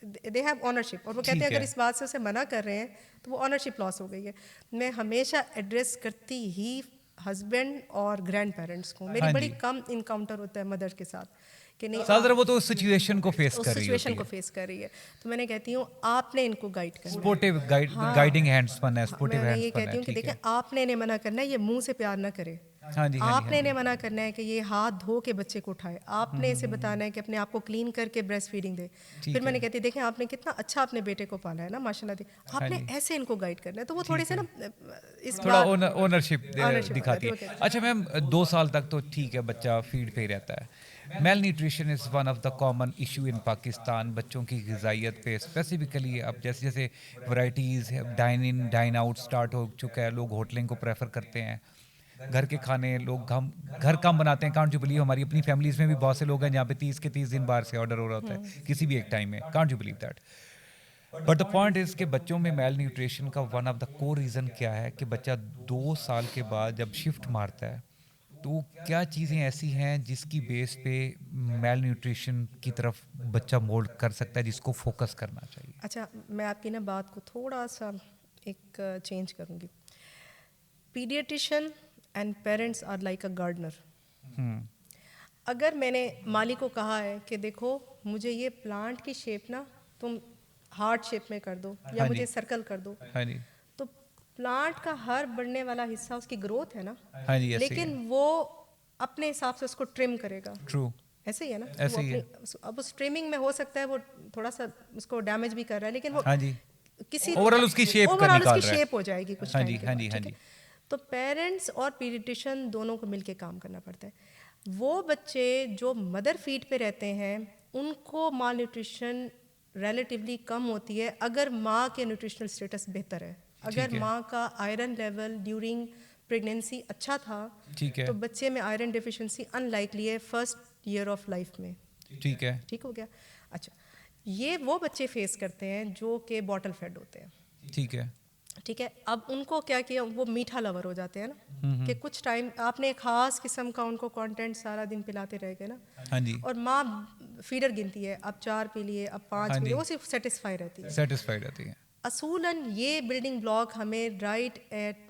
दे हैव ऑनरशिप, और वो कहते हैं ठीक अगर है। इस बात से उसे मना कर रहे हैं तो वो ऑनरशिप लॉस हो गई है। मैं हमेशा एड्रेस करती ही हस्बैंड और ग्रैंड पेरेंट्स को, मेरी हाँ बड़ी जी। कम इनकाउंटर होता है मदर के साथ कि नहीं सादर वो तो उस सिचुएशन को फेस उस कर रही सिचुएशन होती को है। फेस कर रही है, तो मैंने कहती हूँ आपने इनको गाइड करना है। सपोर्टिव हाँ, गाइडिंग हैंड्सपन है, हाँ, सपोर्टिव मैं ये हैंड्सपन कहती है, हूँ कि ठीक देखें है। आपने इन्हें मना करना है ये मुंह से प्यार ना करे, हाँ जी, हाँ जी, आपने हाँ इन्हें जी। मना करना है कि ये हाथ धो के बच्चे को उठाए, आपने इसे बताना है कि अपने आप को क्लीन करके ब्रेस्ट फीडिंग दे। ठीक फिर है। मैंने कहती देखें आपने कितना अच्छा अपने बेटे को पाला है ना माशाल्लाह, हाँ आपने जी। ऐसे इनको गाइड करना है, तो वो थोड़े ठीक से है। ना इस थोड़ा बात ओनरशिप ऑनरशिप आ दिखाती जाती है, है। वो कहती अच्छा मैम, 2 साल तक तो ठीक है, बच्चा फीड पे ही रहता है। Malnutrition is one of the common issue in Pakistan. बच्चों की ग़िज़ाइयत पे स्पेसिफिकली अब जैसे जैसे varieties dine in dine out start हो चुका है, लोग होटलिंग को प्रेफर करते हैं, घर के खाने लोग घर कम बनाते हैं। कांट यू बिलीव, हमारी अपनी फैमिलीज़ में भी बहुत से लोग हैं जहाँ पे 30 के 30 दिन बाहर से ऑर्डर हो रहा होता है किसी भी एक टाइम में। Can't you believe that. But the point is कि बच्चों में मेल न्यूट्रिशन का one of the core reason क्या है कि बच्चा 2 साल के बाद जब शिफ्ट मारता है, तो क्या चीज़ें ऐसी हैं जिसकी बेस पे मेल न्यूट्रिशन की तरफ बच्चा मोल्ड कर सकता है, जिसको फोकस करना चाहिए। अच्छा मैं आपकी ना बात को थोड़ा सा एक चेंज करूँगी। Pediatrician and parents are like a gardener. अगर मैंने माली को कहा है कि देखो मुझे ये प्लांट की शेप ना तुम हार्ट शेप में कर दो या हाँ मुझे जी। सर्कल कर दो, हाँ जी। तो प्लांट का हर बढ़ने वाला हिस्सा उसकी ग्रोथ है ना, हाँ जी, ऐसे ही लेकिन है। वो अपने हिसाब से उसको ट्रिम करेगा। ट्रू। ऐसे ही है ना, ऐसे वो ही है। अब उस ट्रिमिंग में हो सकता है वो थोड़ा सा उसको डैमेज भी कर रहा है, लेकिन वो हाँ जी। किसी ओवरऑल उसकी शेप का ओवरऑल निकाल उसकी रहा है। शेप हो जाएगी कुछ हाँ टाइम जी, के हाँ बाद, जी, हाँ ठीक है। जी। तो पेरेंट्स और पीडियाट्रिशियन दोनों को मिलके काम करना पड़ता है। वो बच्चे जो मदर फीड पे रहते हैं उनको माल न्यूट्रिशन रिलेटिवली कम होती है अगर माँ के न्यूट्रिशनल स्टेटस बेहतर है। अगर ठीक है। माँ का आयरन लेवल ड्यूरिंग प्रेगनेंसी अच्छा था ठीक है। तो बच्चे में आयरन डिफिशिएंसी अनलाइकली है फर्स्ट ईयर ऑफ लाइफ में। ठीक है। ठीक हो गया। अच्छा ये वो बच्चे फेस करते हैं जो कि बॉटल फेड होते हैं। ठीक है। ठीक है, अब उनको क्या किया, वो मीठा लवर हो जाते हैं ना कि कुछ टाइम आपने एक खास किस्म का उनको कंटेंट सारा दिन पिलाते रह गए ना, हाँ जी। और माँ फीडर गिनती है, अब 4 पी लिए, अब 5 हाँ पी लिए, जी। वो सिर्फ सेटिस्फाई रहती है। सेटिस्फाइड रहती है। असूलन ये बिल्डिंग ब्लॉक हमें राइट एट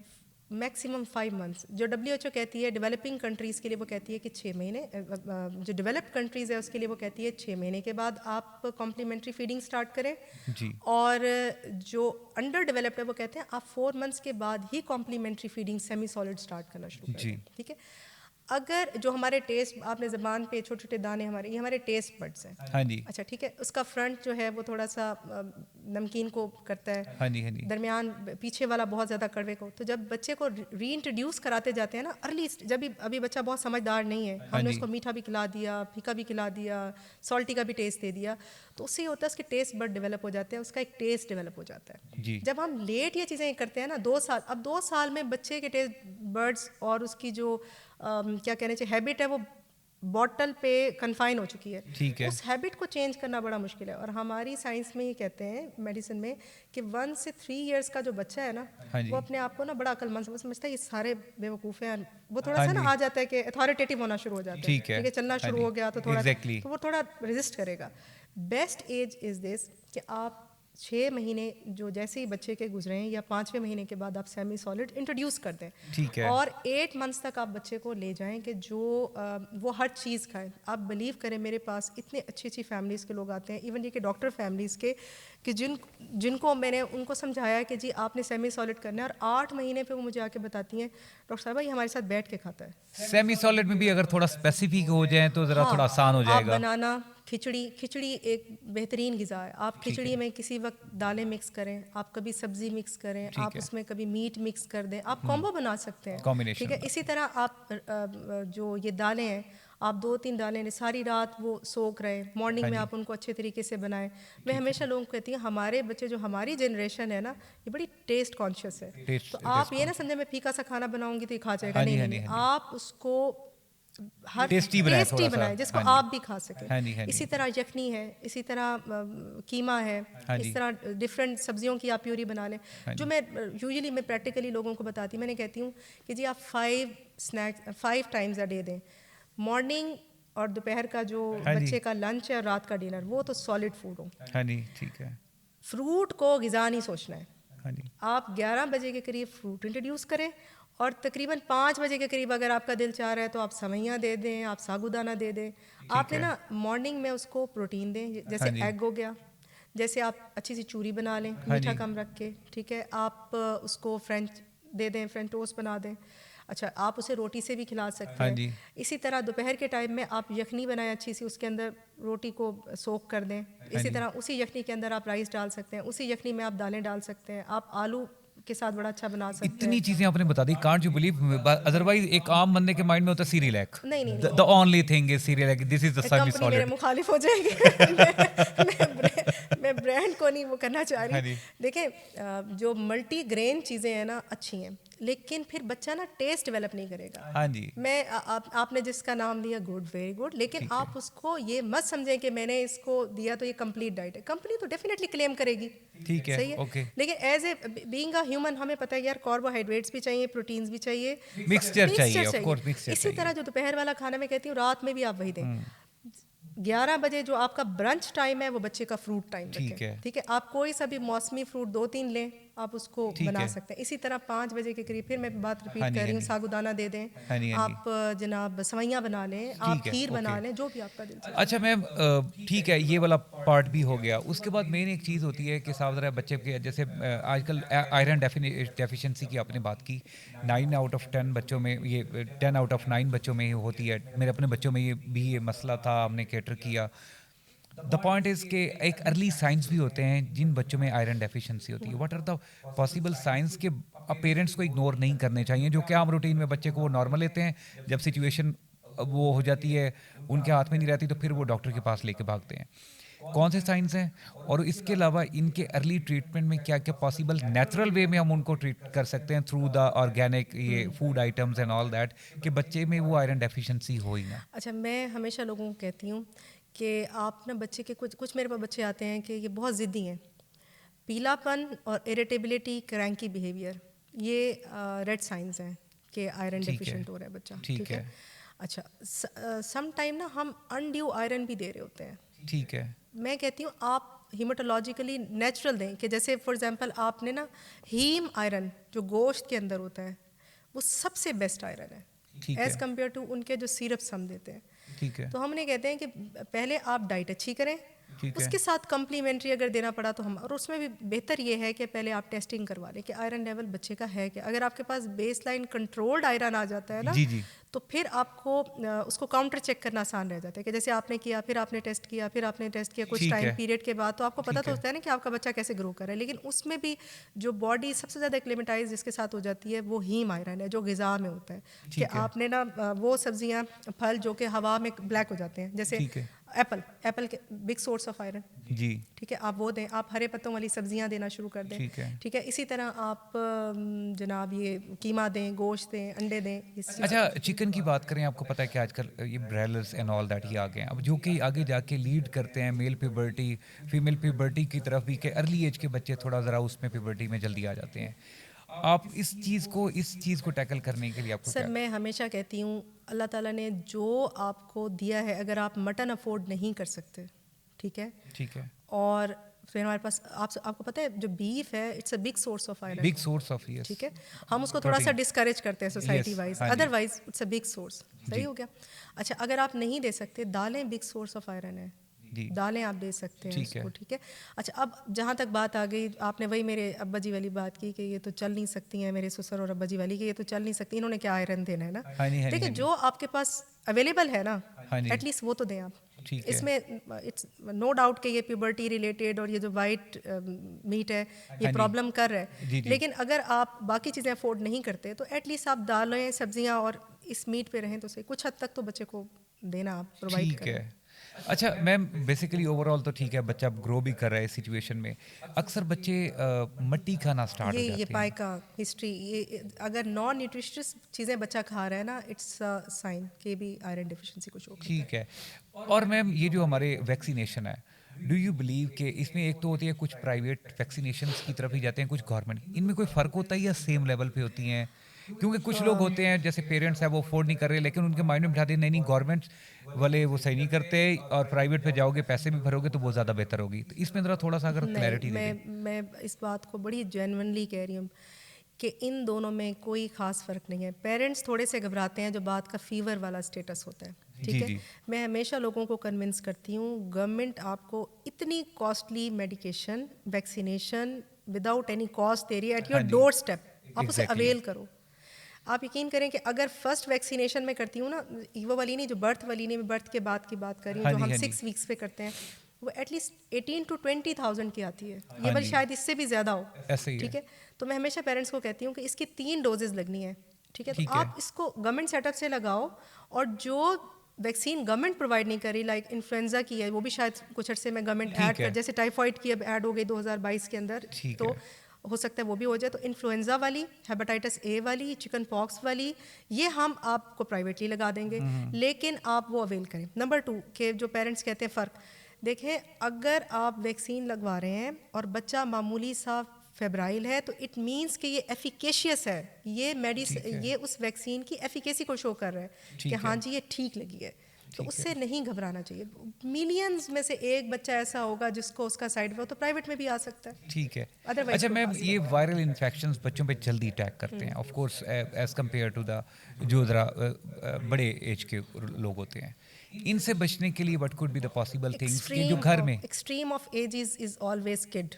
मैक्सिमम 5 मंथ्स, जो WHO कहती है डेवलपिंग कंट्रीज़ के लिए वो कहती है कि 6 महीने, जो डेवलप्ड कंट्रीज़ है उसके लिए वो कहती है 6 महीने के बाद आप कॉम्प्लीमेंट्री फीडिंग स्टार्ट करें, जी। और जो अंडर डेवलप्ड है वो कहते हैं आप 4 मंथ्स के बाद ही complementary feeding semi solid start करना शुरू जी। करें। ठीक है, अगर जो हमारे टेस्ट, आपने ज़बान पे छोटे छोटे दाने हमारे, ये हमारे टेस्ट बड्स हैं। हाँ जी। अच्छा ठीक है, उसका फ्रंट जो है वो थोड़ा सा नमकीन को करता है, हाँ जी। हाँ जी। दरमियान पीछे वाला बहुत ज़्यादा कड़वे को। तो जब बच्चे को री इंट्रोड्यूस कराते जाते हैं ना अर्ली, जब भी अभी बच्चा बहुत समझदार नहीं है, हमने जी। उसको मीठा भी खिला दिया, फीका भी खिला दिया, सॉल्टी का भी टेस्ट दे दिया, तो उससे होता है उसके टेस्ट बड डेवलप हो जाते हैं, उसका एक टेस्ट डेवलप हो जाता है। जी। जब हम लेट ये चीज़ें करते हैं ना 2 साल, अब 2 साल में बच्चे के टेस्ट बर्ड्स और उसकी जो क्या कहने चाहिए हैबिट है वो बॉटल पे कन्फाइन हो चुकी है। ठीक है। उस हैबिट को चेंज करना बड़ा मुश्किल है, और हमारी साइंस में ये कहते हैं, मेडिसिन में, कि 1 से 3 इयर्स का जो बच्चा है ना, हाँ जी। वो अपने आप को ना बड़ा अक्लमंद समझता है, ये सारे बेवकूफ़ हैं, वो थोड़ा हाँ सा ना जी। आ जाता है कि अथॉरिटेटिव होना शुरू हो जाता है। ठीक है। चलना हाँ शुरू जी। हो गया तो थोड़ा Exactly। तो वो थोड़ा रेजिस्ट करेगा। बेस्ट एज इज़ दिस कि आप 6 महीने जो जैसे ही बच्चे के गुजरे हैं या 5वें महीने के बाद आप सेमी सॉलिड इंट्रोड्यूस कर दें, ठीक है। और 8 मंथ्स तक आप बच्चे को ले जाएं कि जो वो हर चीज़ खाए। आप बिलीव करें, मेरे पास इतने अच्छी अच्छी फैमिलीज़ के लोग आते हैं, इवन ये कि डॉक्टर फैमिलीज़ के, कि जिनको मैंने उनको समझाया कि जी आपने सेमी सॉलिड करना है, और 8 महीने पे वो मुझे आके बताती हैं डॉक्टर साहब ये हमारे साथ बैठ के खाता है। सेमी सॉलिड में भी अगर थोड़ा स्पेसिफिक हो जाए तो ज़रा हाँ, थोड़ा आसान हो आप जाएगा। बनाना, खिचड़ी एक बेहतरीन ग़िज़ा है। आप ठीक खिचड़ी है। में किसी वक्त दालें मिक्स करें, आप कभी सब्ज़ी मिक्स करें, ठीक आप है। उसमें कभी मीट मिक्स कर दें, आप कॉम्बो बना सकते हैं। कॉम्बिनेशन ठीक है, बना। इसी तरह आप जो ये दालें हैं, आप 2-3 दालें सारी रात वो सोख रहे, मॉर्निंग हाँ में जी। आप उनको अच्छे तरीके से बनाएं। मैं ठीक है। हमेशा लोगों को कहती हूँ, हमारे बच्चे जो हमारी जनरेशन है ना, ये बड़ी टेस्ट कॉन्शियस है। टेस्ट तो आप टेस्ट ये ना कौन सा? समझे मैं फीका सा खाना बनाऊंगी तो ये खा जाएगा, हाँ नहीं जी, हाँ नहीं जी, नहीं, हाँ जी। आप उसको हर टेस्टी बनाए टेस्टी थोड़ा सा। बनाएं जिसको हाँ जी। आप भी खा सकें। हाँ जी, हाँ जी। इसी तरह यखनी है, इसी तरह कीमा है, हाँ इस जी। तरह डिफरेंट सब्जियों की आप प्यूरी बना लें। हाँ जो जी। मैं यूजुअली मैं प्रैक्टिकली लोगों को बताती हूँ, मैंने कहती हूँ कि जी आप 5 टाइम्स अ डे दें। मॉर्निंग और दोपहर का जो हाँ जी। बच्चे का लंच है और रात का डिनर, वो तो सॉलिड फूड हो। हाँ जी, ठीक है। फ्रूट को ग़िज़ा नहीं सोचना है। हाँ जी। आप 11 बजे के करीब फ्रूट इंट्रोड्यूस करें, और तकरीबन 5 बजे के करीब अगर आपका दिल चाह रहा है तो आप सवैयाँ दे दें, आप साबूदाना दे दें। ठीक आपने है। ना मॉर्निंग में उसको प्रोटीन दें, हाँ जैसे जी। एग हो गया, जैसे आप अच्छी सी चूरी बना लें हाँ मीठा जी। कम रख के, ठीक है। आप उसको फ्रेंच दे दें, फ्रेंच टोस्ट बना दें। अच्छा, आप उसे रोटी से भी खिला सकते हाँ हैं। जी। इसी तरह दोपहर के टाइम में आप यखनी बनाएं अच्छी सी, उसके अंदर रोटी को सोक कर दें। हाँ इसी जी। तरह उसी यखनी के अंदर आप राइस डाल सकते हैं, उसी यखनी में आप दालें डाल सकते हैं, आप आलू के साथ बड़ा अच्छा बना सकते इतनी हैं। चीजें आपने बता दी, कांट यू बिलीव, अदरवाइज एक आम बंदे के माइंड में होता है सीरियल एग। नहीं नहीं the only thing is serial egg, this is the semi company मेरे सॉलिड। मुखालिफ हो जाएगी। मैं ब्रांड को नहीं वो करना चाह हाँ रही। जी। देखें, जो मल्टी ग्रेन चीज़ें हैं ना अच्छी हैं, लेकिन फिर बच्चा ना टेस्ट डेवलप नहीं करेगा। हाँ जी। आपने जिसका नाम दिया, गुड, वेरी गुड, लेकिन ठीक है। आप उसको ये मत समझें कि मैंने इसको दिया तो ये कंप्लीट डाइट है। कंपनी तो डेफिनेटली क्लेम करेगी, ठीक है। सही है, ओके। लेकिन as a being a human हमें पता है यार, कार्बोहाइड्रेट्स भी चाहिए, प्रोटीन्स भी चाहिए, मिक्सचर चाहिए, ऑफ चाहिए। कोर्स मिक्सचर इसी तरह चाहिए। जो दोपहर वाला खाना मैं कहती हूँ रात में भी आप वही दें। 11 बजे जो आपका ब्रंच टाइम है वो बच्चे का फ्रूट टाइम ठीक रखें। है। ठीक है, आप कोई सा भी मौसमी फ्रूट 2-3 लें, आप उसको ठीक बना है। सकते हैं। इसी तरह 5 बजे के करीब, फिर मैं बात हाँ रिपीट जी, कर हाँ रही हूँ, जी। साबूदाना दे दें, हाँ जी, हाँ जी। आप जनाब सवैयाँ बना लें, आप ठीक है। खीर बना ओके। लें, जो भी आपका दिल चाहे। अच्छा मैम, ठीक है, ये वाला पार्ट भी हो गया। उसके बाद मेन एक चीज़ होती है कि साफ ज़रा बच्चे के, जैसे आजकल आयरन डेफिशिएंसी की आपने बात की, 9 आउट ऑफ 10 बच्चों में ये 10 आउट ऑफ 9 बच्चों में ये होती है। मेरे अपने बच्चों में ये मसला था, हमने कैटर किया। द पॉइंट इज़ कि एक अर्ली साइंस भी होते हैं जिन बच्चों में आयरन डेफिशिएंसी होती है। What are the possible signs के पेरेंट्स को इग्नोर नहीं करने चाहिए, जो कि आम रूटीन में बच्चे को वो नॉर्मल लेते हैं, जब सिचुएशन वो हो जाती है, उनके हाथ में नहीं रहती, तो फिर वो डॉक्टर के पास लेके भागते हैं। कौन से साइंस हैं, और इसके अलावा इनके अर्ली ट्रीटमेंट में क्या क्या पॉसिबल नेचुरल वे में हम उनको ट्रीट कर सकते हैं थ्रू द ऑर्गेनिक ये food items and all that, कि बच्चे में वो आयरन डेफिशिएंसी हो ही ना। अच्छा, मैं हमेशा लोगों को कहती हूँ कि आप ना बच्चे के कुछ मेरे पास बच्चे आते हैं कि ये बहुत ज़िद्दी हैं। पीलापन और इरिटेबिलिटी, क्रैंकी बिहेवियर, ये रेड साइंस हैं कि आयरन ठीक है। डेफिशिएंट हो रहा है बच्चा। ठीक ठीक है। है। अच्छा, सम टाइम ना हम अनड्यू आयरन भी दे रहे होते हैं। ठीक है। मैं कहती हूँ आप हीमाटोलॉजिकली नेचुरल दें, कि जैसे फॉर एग्जांपल आपने ना हीम आयरन जो गोश्त के अंदर होता है, वो सबसे बेस्ट आयरन है ठीक एज़ है। कम्पेयर टू उनके जो सिरप्स हम देते हैं। ठीक है। तो हमने कहते हैं कि पहले आप डाइट अच्छी करें, ठीक है। उसके साथ कम्प्लीमेंट्री अगर देना पड़ा तो हम, और उसमें भी बेहतर ये है कि पहले आप टेस्टिंग करवा लें कि आयरन लेवल बच्चे का है क्या। अगर आपके पास बेस लाइन कंट्रोल्ड आयरन आ जाता है ना, जी जी। तो फिर आपको उसको काउंटर चेक करना आसान रह जाता है, कि जैसे आपने किया, फिर आपने टेस्ट किया, फिर आपने टेस्ट किया, कुछ ठीक टाइम है। पीरियड के बाद तो आपको पता ठीक तो है। होता है ना कि आपका बच्चा कैसे ग्रो कर रहा है। लेकिन उसमें भी जो बॉडी सबसे ज़्यादा एक्लेमेटाइज जिसके साथ हो जाती है वो हीम आयरन है, जो ग़िज़ा में होता है। कि ठीक है। आपने ना वो सब्जियां, फल जो कि हवा में ब्लैक हो जाते हैं, जैसे ठीक है। एप्पल के बिग सोर्स ऑफ आयरन। जी। ठीक है, आप वो दें, आप हरे पत्तों वाली सब्जियां देना शुरू कर दें। ठीक है। ठीक है, इसी तरह आप जनाब ये कीमा दें, गोश्त दें, अंडे दें, इस चीज़ अच्छा, चिकन की बात करें, आपको पता है कि आजकल ये ब्रेलर्स एंड ऑल दैट ही आ गए हैं, अब जो कि आगे जाके लीड करते हैं मेल प्यूबर्टी, फीमेल प्यूबर्टी की तरफ भी, कि अर्ली एज के बच्चे थोड़ा ज़रा उसमें प्यूबर्टी में जल्दी आ जाते हैं। आप इस चीज़ को टैकल करने के लिए आपको सर, क्या? मैं हमेशा कहती हूँ अल्लाह ताला ने जो आपको दिया है, अगर आप मटन अफोर्ड नहीं कर सकते, ठीक है, ठीक है। और फिर हमारे पास आपको पता है जो बीफ है it's a big source of iron, big source of, yes, ठीक है, हम उसको थोड़ा सा डिस्करेज करते हैं सोसाइटी Yes, वाइज, हाँ जी। Otherwise it's a big source, सही जी। हो गया। अच्छा, अगर आप नहीं दे सकते, दालें बिग सोर्स ऑफ आयरन है, जी, दालें आप दे सकते हैं ठीक है। उसको, ठीक है। अच्छा, अब जहाँ तक बात आ गई, आपने वही मेरे अब्बा जी वाली बात की कि ये तो चल नहीं सकती हैं, मेरे ससुर और अब्बा जी वाली कि ये तो चल नहीं सकती, इन्होंने क्या आयरन देना है ना। हाँ जी, हाँ जी, देखिए, हाँ जी। जो आपके पास अवेलेबल है ना, हाँ जी, एटलीस्ट वो तो दें आप। ठीक है। इसमें इट्स नो डाउट कि ये प्यूबर्टी रिलेटेड और ये जो वाइट मीट है ये हाँ जी। प्रॉब्लम कर रहा है, जी, जी। लेकिन अगर आप बाकी चीज़ें अफोर्ड नहीं करते तो एटलीस्ट आप दालें, सब्जियां और इस मीट पे रहें तो सही, कुछ हद तक तो बच्चे को देना आप प्रोवाइड ठीक करें। है। अच्छा मैम, बेसिकली ओवरऑल तो ठीक है, बच्चा ग्रो भी कर रहा है इस सिचुएशन में। अक्सर बच्चे मट्टी खाना स्टार्ट हो ये जाते पाई हैं। का हिस्ट्री, ये अगर नॉन न्यूट्रिशियस चीज़ें बच्चा खा रहा है ना, इट्स साइन कि भी आयरन डिफिशिएंसी को शो करता है। ठीक है। और मैम, ये जो हमारे वैक्सीनेशन है, डू यू बिलीव कि इसमें एक तो होती है कुछ प्राइवेट वैक्सीनेशन की तरफ ही जाते हैं, कुछ गवर्नमेंट, इनमें कोई फ़र्क होता है या सेम लेवल पे होती हैं? क्योंकि कुछ लोग होते हैं जैसे पेरेंट्स हैं वो अफोर्ड नहीं कर रहे, लेकिन उनके माइंड में बिठाते हैं नहीं नहीं गवर्नमेंट वाले वो सही नहीं करते, और प्राइवेट पे जाओगे पैसे भी भरोगे तो वो ज़्यादा बेहतर होगी। तो इसमें ज़रा थोड़ा सा अगर नहीं, क्लैरिटी दे दें। मैं इस बात को बड़ी जेन्युइनली कह रही हूँ कि इन दोनों में कोई ख़ास फ़र्क नहीं है। पेरेंट्स थोड़े से घबराते हैं जो बात का फ़ीवर वाला स्टेटस होता है, जी, ठीक है। जी। मैं हमेशा लोगों को कन्विंस करती हूँ, गवर्नमेंट आपको इतनी costly medication, vaccination without any cost दे रही है एट योर हाँ जी, डोर स्टेप, आप उसे एग्जैक्टली। अवेल करो। आप यकीन करें कि अगर फर्स्ट वैक्सीनेशन में करती हूँ ना, वो वाली नहीं जो बर्थ वाली नहीं, मैं बर्थ के बाद की बात कर रही हूँ, हाँ जो जी, हम हाँ जी। 6 वीक्स पे करते हैं, वो एटलीस्ट 18 to 20,000 की आती है। ये हाँ वाली जी, शायद इससे भी ज़्यादा हो, ऐसे ही ठीक है। है। तो मैं हमेशा पेरेंट्स को कहती हूँ कि इसकी 3 डोजेज़ लगनी है, ठीक है। तो ठीक है। आप इसको गवर्नमेंट सेटअप से लगाओ, और जो वैक्सीन गवर्नमेंट प्रोवाइड नहीं कर रही, लाइक इन्फ्लुएंजा की है, वो भी शायद कुछ अर्से में गवर्नमेंट ऐड ठीक कर, है। जैसे टाइफाइड की अब ऐड हो गई 2022 के अंदर, ठीक तो है। हो सकता है वो भी हो जाए। तो इन्फ्लुएंजा वाली, हेपेटाइटिस ए वाली, चिकन पॉक्स वाली, ये हम आपको प्राइवेटली लगा देंगे, लेकिन आप वो अवेल करें। नंबर 2 के जो पेरेंट्स कहते हैं फ़र्क, देखें, अगर आप वैक्सीन लगवा रहे हैं और बच्चा मामूली सा फेब्राइल है तो इट मीन्स कि ये एफिकेशियस है, ये ठीक है। ये उस वैक्सीन की एफिकेसी को शो कर रहा है कि ठीक हाँ है। जी ये ठीक लगी है। तो ठीक उससे है। नहीं घबराना चाहिए। मिलियंस में से एक बच्चा ऐसा होगा जिसको उसका साइड इफेक्ट, तो प्राइवेट में भी आ सकता है, ठीक है। अदरवाइज अच्छा कोई मैम, खास ये वायरल इन्फेक्शंस बच्चों पे जल्दी अटैक करते हैं, of course as compare to the जो ज़रा बड़े एज के लोग होते हैं, इनसे बचने के लिए what could be the possible things कि जो घर में। Extreme of age is always kid,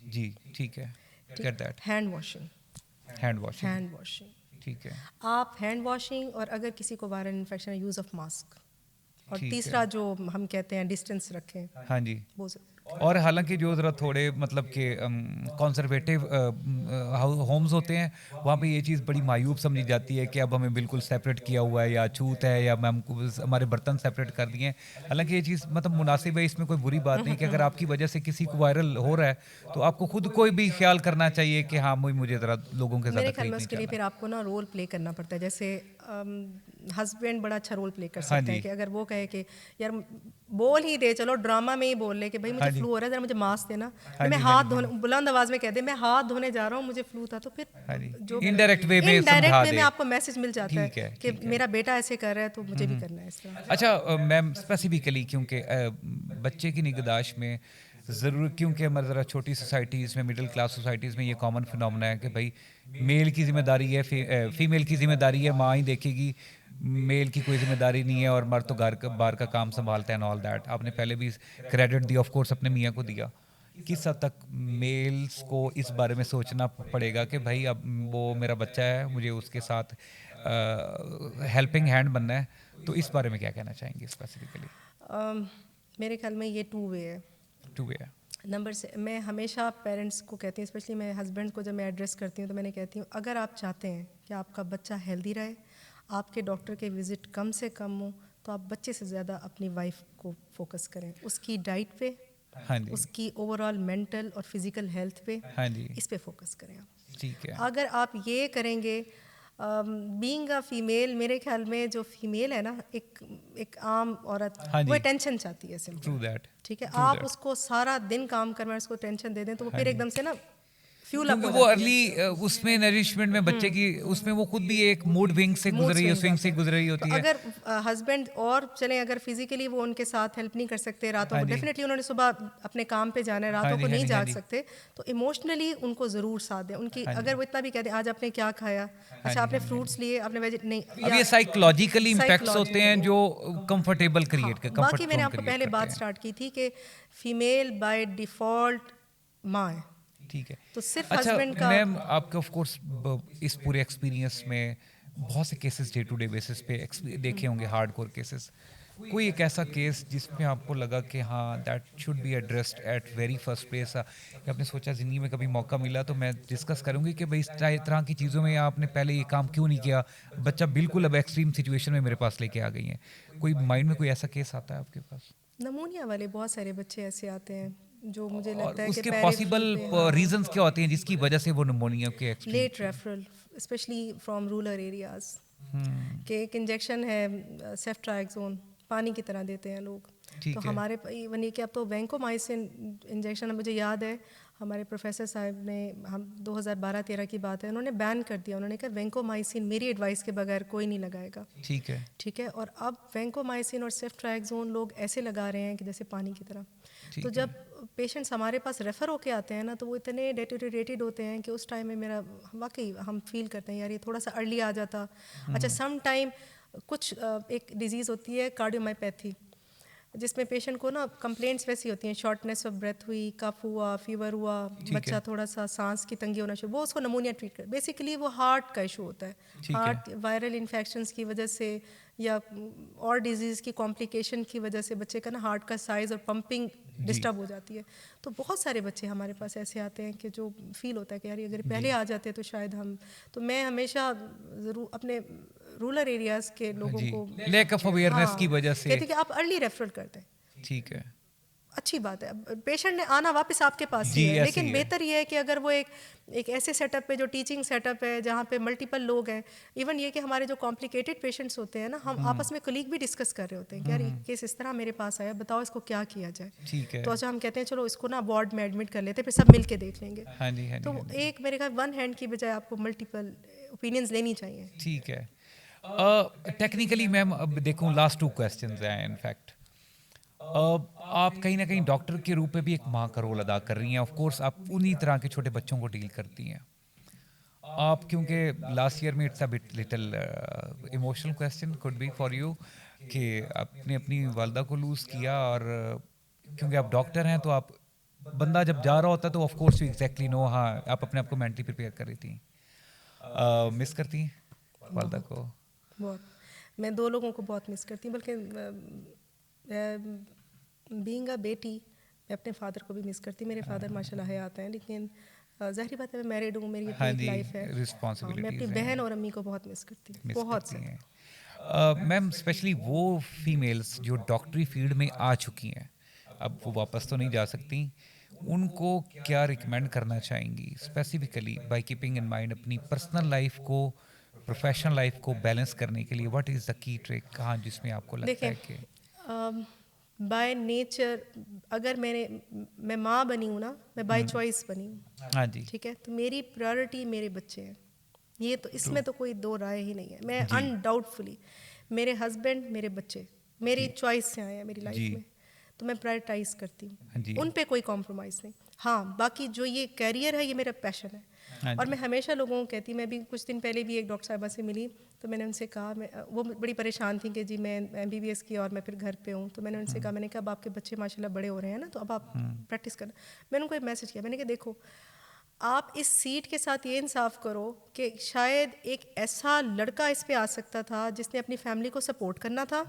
जी, ठीक है, get that. Hand washing, hand washing, hand washing, ठीक है। आप हैंड वॉशिंग, और अगर किसी को वायरल इन्फेक्शन है, यूज़ ऑफ मास्क, और ठीक तीसरा है। जो हम कहते हैं डिस्टेंस रखें, हाँ जी। वो ज़रूर। और हालांकि जो ज़रा थोड़े मतलब कि कॉन्जर्वेटिव होम्स होते हैं, वहाँ पे ये चीज़ बड़ी मायूब समझी जाती है कि अब हमें बिल्कुल सेपरेट किया हुआ है, या छूत है, या मैम हमारे बर्तन सेपरेट कर दिए हैं। हालांकि ये चीज़ मतलब मुनासिब है, इसमें कोई बुरी बात नहीं कि अगर आपकी वजह से किसी को वायरल हो रहा है तो आपको खुद कोई भी ख्याल करना चाहिए कि हाँ मुझे ज़रा लोगों के ज़्यादा मेरे ख्याल करीब में नहीं उसके लिए जाना। फिर आपको ना रोल प्ले करना पड़ता है, जैसे हस्बैंड बड़ा अच्छा रोल प्ले कर हाँ सकते हैं जी। कि अगर वो कहे कि यार बोल ही दे, चलो ड्रामा में ही बोल ले कि भाई मुझे हाँ जी। फ्लू हो रहा है, जरा मुझे मास्क देना, हाँ मैं जी, हाँ हाथ जी, हाँ धोने, जी। बुलंद आवाज में कह दे मैं हाथ धोने जा रहा हूँ, मुझे फ्लू था, तो फिर हाँ जी, जो इनडायरेक्ट वे में इनडायरेक्ट समझा वे में दे। आपको मैसेज मिल जाता ठीक है, है कि ठीक है। मेरा बेटा ऐसे कर रहा है तो मुझे भी करना है इस तरह। अच्छा मैम, स्पेसिफिकली क्योंकि बच्चे की निगहदाश्त में ज़रूर, क्योंकि हमारे ज़रा छोटी सोसाइटीज़ में, मिडिल क्लास सोसाइटीज़ में ये कॉमन फिनोमेना है कि भाई मेल की जिम्मेदारी है, फीमेल की जिम्मेदारी है, माँ ही देखेगी, मेल की कोई जिम्मेदारी नहीं है, और मर्द तो घर का बाहर का काम संभालता है एंड ऑल दैट। आपने पहले भी क्रेडिट दिया ऑफ कोर्स अपने मियाँ को दिया। किस हद तक मेल्स को इस बारे में सोचना पड़ेगा कि भाई अब वो मेरा बच्चा है, मुझे उसके साथ हेल्पिंग हैंड बनना है, तो इस बारे में क्या कहना चाहेंगे स्पेसिफिकली? मेरे ख्याल में ये 2 वे है। Two way. नंबर से मैं हमेशा पेरेंट्स को कहती हूँ, स्पेशली मैं हस्बैंड को जब मैं एड्रेस करती हूँ तो मैंने कहती हूँ, अगर आप चाहते हैं कि आपका बच्चा हेल्दी रहे, आपके डॉक्टर के विज़िट कम से कम हो, तो आप बच्चे से ज़्यादा अपनी वाइफ को फोकस करें, उसकी डाइट पे, हाँ जी। उसकी ओवरऑल मेंटल और फिज़िकल हेल्थ पे, हाँ जी। इस पे फोकस करें आप। ठीक है। अगर आप ये करेंगे, बीइंग अ फीमेल, मेरे ख्याल में जो फीमेल है ना, एक आम औरत, हाँ वो जी। टेंशन चाहती है ट्रू सिंपल, दैट। ठीक है। ट्रू आप दैट। उसको सारा दिन काम करना, उसको टेंशन दे दें तो वो हाँ फिर जी। एकदम से ना फ्यूल अप क्योंकि हो वो जाती है। अर्ली उसमें नरिशमेंट में बच्चे की उसमें वो खुद भी एक मूड विंग से मूड गुजर रही है, स्विंग्स स्विंग आते से हैं। गुजर रही तो होती है। अगर हस्बैंड और चलें, अगर फिजिकली वो उनके साथ हेल्प नहीं कर सकते, रातों हाँ को जी, डेफिनेटली उन्होंने सुबह अपने काम पे जाना है, हाँ रातों जी, को हाँ नहीं जी, हाँ जाग जी, सकते, तो इमोशनली उनको ज़रूर साथ दें उनकी। हाँ अगर जी, वो इतना भी कहते हैं आज आपने क्या खाया, हाँ अच्छा जी, आपने हाँ जी, हाँ फ्रूट्स जी। लिए, आपने वेज नहीं, अब या ये साइकोलॉजिकली इम्पैक्ट्स होते हैं साइकोलॉजिकली। जो कंफर्टेबल हाँ, क्रिएट कर बाकी कंफर्ट मैंने जोन आपको क्रिएट पहले करते बात हैं। स्टार्ट की थी कि फीमेल बाय डिफ़ॉल्ट माँ है, ठीक है। तो सिर्फ अच्छा हस्बैंड का। मैम, आपके ऑफ कोर्स इस पूरे एक्सपीरियंस में बहुत से cases day to day basis पे देखे होंगे, हार्डकोर केसेस। कोई एक ऐसा केस जिसमें आपको लगा कि हाँ that should be addressed at very first place, कि आपने सोचा ज़िंदगी में कभी मौका मिला तो मैं डिस्कस करूंगी कि भाई इस तरह की चीज़ों में आपने पहले ये काम क्यों नहीं किया, बच्चा बिल्कुल अब एक्सट्रीम सिचुएशन में मेरे पास लेके आ गई हैं। कोई माइंड में कोई ऐसा केस आता है आपके पास? नमूनिया वाले बहुत सारे बच्चे ऐसे आते हैं जो मुझे और लगता है कि उसके पेरिफेरल पॉसिबल पे। हाँ, रीजंस क्या होते हैं जिसकी वजह से वो निमोनिया के extreme? Late referral, specially from rural areas, hmm, कि एक इंजेक्शन है सेफ्ट्राक्सोन, पानी की तरह देते हैं लोग। तो ठीक है, हमारे इवन ये कि अब तो वैंकोमाइसिन इंजेक्शन, मुझे याद है हमारे प्रोफेसर साहब ने, हम 2012-13 की बात है, उन्होंने बैन कर दिया। उन्होंने कहा वैंकोमाइसिन मेरी एडवाइस के बगैर कोई नहीं लगाएगा। ठीक है, ठीक है, और अब वैंकोमाइसिन और सेफ्ट्राक्सोन लोग ऐसे लगा रहे हैं कि जैसे पानी की तरह। तो ठीक है, जब पेशेंट्स हमारे पास रेफ़र होके आते हैं ना, तो वो इतने डेटोरेटेड होते हैं कि उस टाइम में मेरा वाकई हम फील करते हैं यार ये थोड़ा सा अर्ली आ जाता। अच्छा, सम टाइम कुछ एक डिजीज़ होती है कार्डियोमायोपैथी, जिसमें पेशेंट को ना कंप्लेंट्स वैसी होती हैं, शॉर्टनेस ऑफ ब्रेथ हुई, कफ हुआ, फीवर हुआ, ठीक बच्चा है, थोड़ा सा सांस की तंगी होना शुरू, वो उसको नमूनिया ट्रीट कर, बेसिकली वो हार्ट का इशू होता है। ठीक है, हार्ट वायरल इन्फेक्शंस की वजह से या और डिजीज़ की कॉम्प्लिकेशन की वजह से बच्चे का ना हार्ट का साइज़ और पंपिंग जी, डिस्टर्ब हो जाती है। तो बहुत सारे बच्चे हमारे पास ऐसे आते हैं कि जो फील होता है कि यार ये अगर जी, पहले आ जाते तो शायद हम। तो मैं हमेशा ज़रूर अपने रूरल एरियाज़ के लोगों जी, को, लैक ऑफ अवेयरनेस की हाँ, वजह से। कहती कि आप अर्ली रेफरल कर दें। ठीक है, अच्छी बात है, पेशेंट ने आना वापस आपके पास ही जी, है, ऐसे ही लेकिन है। बेहतर ये है कि अगर वो एक ऐसे सेटअप पे जो टीचिंग सेटअप है जहाँ पे मल्टीपल लोग हैं, इवन ये कि हमारे जो कॉम्प्लिकेटेड पेशेंट्स होते हैं ना, हम आपस में कलीग भी डिस्कस कर रहे होते हैं कि यार ये केस इस तरह मेरे पास आया, बताओ इसको क्या किया जाए। ठीक है, तो अच्छा हम कहते हैं चलो इसको ना वार्ड में एडमिट कर लेते हैं, फिर सब मिल के देख लेंगे। हाँ जी, हाँ जी, तो हाँ जी, एक मेरे ख्याल वन हैंड की बजाय आपको मल्टीपल ओपिनियंस लेनी चाहिए। ठीक है। टेक्निकली मैम, अब देखूं लास्ट 2 क्वेश्चंस हैं इनफैक्ट। आप कहीं ना कहीं डॉक्टर के रूप में भी एक माँ का रोल अदा कर रही हैं, ऑफ कोर्स आप उन्हीं तरह के छोटे बच्चों को डील करती हैं आप, क्योंकि लास्ट ईयर में it's a bit little emotional question could be for you कि आपने अपनी वालदा को लूज़ किया, और क्योंकि आप डॉक्टर हैं तो आप, बंदा जब जा रहा होता है तो of course you exactly know, हाँ आप अपने आप को मेंटली प्रिपेयर कर रही थी। मिस करती हैं वालदा बहुत को? बहुत, मैं दो लोगों को बहुत मिस करती हूँ, बल्कि बीइंग अ बेटी मैं अपने फादर को भी मिस करती। मेरे फादर माशाल्लाह हयात हैं, लेकिन ज़ाहिर बात है मैं मैरिड हूँ, मेरी अपनी हाँ एक जी, लाइफ है। हाँ, मैं अपनी रिस्पॉन्सिबिलिटीज़ बहन हैं, और अम्मी को बहुत मिस करती हूँ, मिस बहुत करती से। हैं। मैम स्पेशली वो फीमेल्स जो डॉक्टरी फील्ड में आ चुकी हैं, अब वो वापस तो नहीं जा सकती, उनको क्या रिकमेंड करना चाहेंगी specifically by keeping in mind अपनी पर्सनल लाइफ को प्रोफेशनल लाइफ को बैलेंस करने के लिए? What is the key trick, कहाँ जिसमें आपको लगता देखें, है कि बाय नेचर अगर मैं माँ बनी हूँ ना, मैं बाय चॉइस बनी हूँ, हाँ जी, ठीक है, तो मेरी प्रायोरिटी मेरे बच्चे हैं। ये तो ट्रू, इसमें तो कोई दो राय ही नहीं है। मैं जी, अनडाउटफुली, मेरे हस्बैंड मेरे बच्चे मेरी जी, चॉइस से आए हैं मेरी जी, लाइफ में, तो मैं प्रायोरिटाइज करती हूँ, हाँ जी, उन पे कोई कॉम्प्रोमाइज़ नहीं। हाँ, बाकी जो ये कैरियर है ये मेरा पैशन है। हाँ और जी, मैं हमेशा लोगों को कहती, मैं भी कुछ दिन पहले भी एक डॉक्टर साहिबा से मिली, तो मैंने उनसे कहा, वो बड़ी परेशान थी कि जी मैं MBBS की और मैं फिर घर पे हूँ, तो मैंने उनसे कहा, मैंने कहा अब आपके बच्चे माशाल्लाह बड़े हो रहे हैं ना, तो अब आप प्रैक्टिस करना। मैंने उनको एक मैसेज किया, मैंने कहा देखो आप इस सीट के साथ ये इंसाफ करो कि शायद एक ऐसा लड़का इस पे आ सकता था जिसने अपनी फैमिली को सपोर्ट करना था,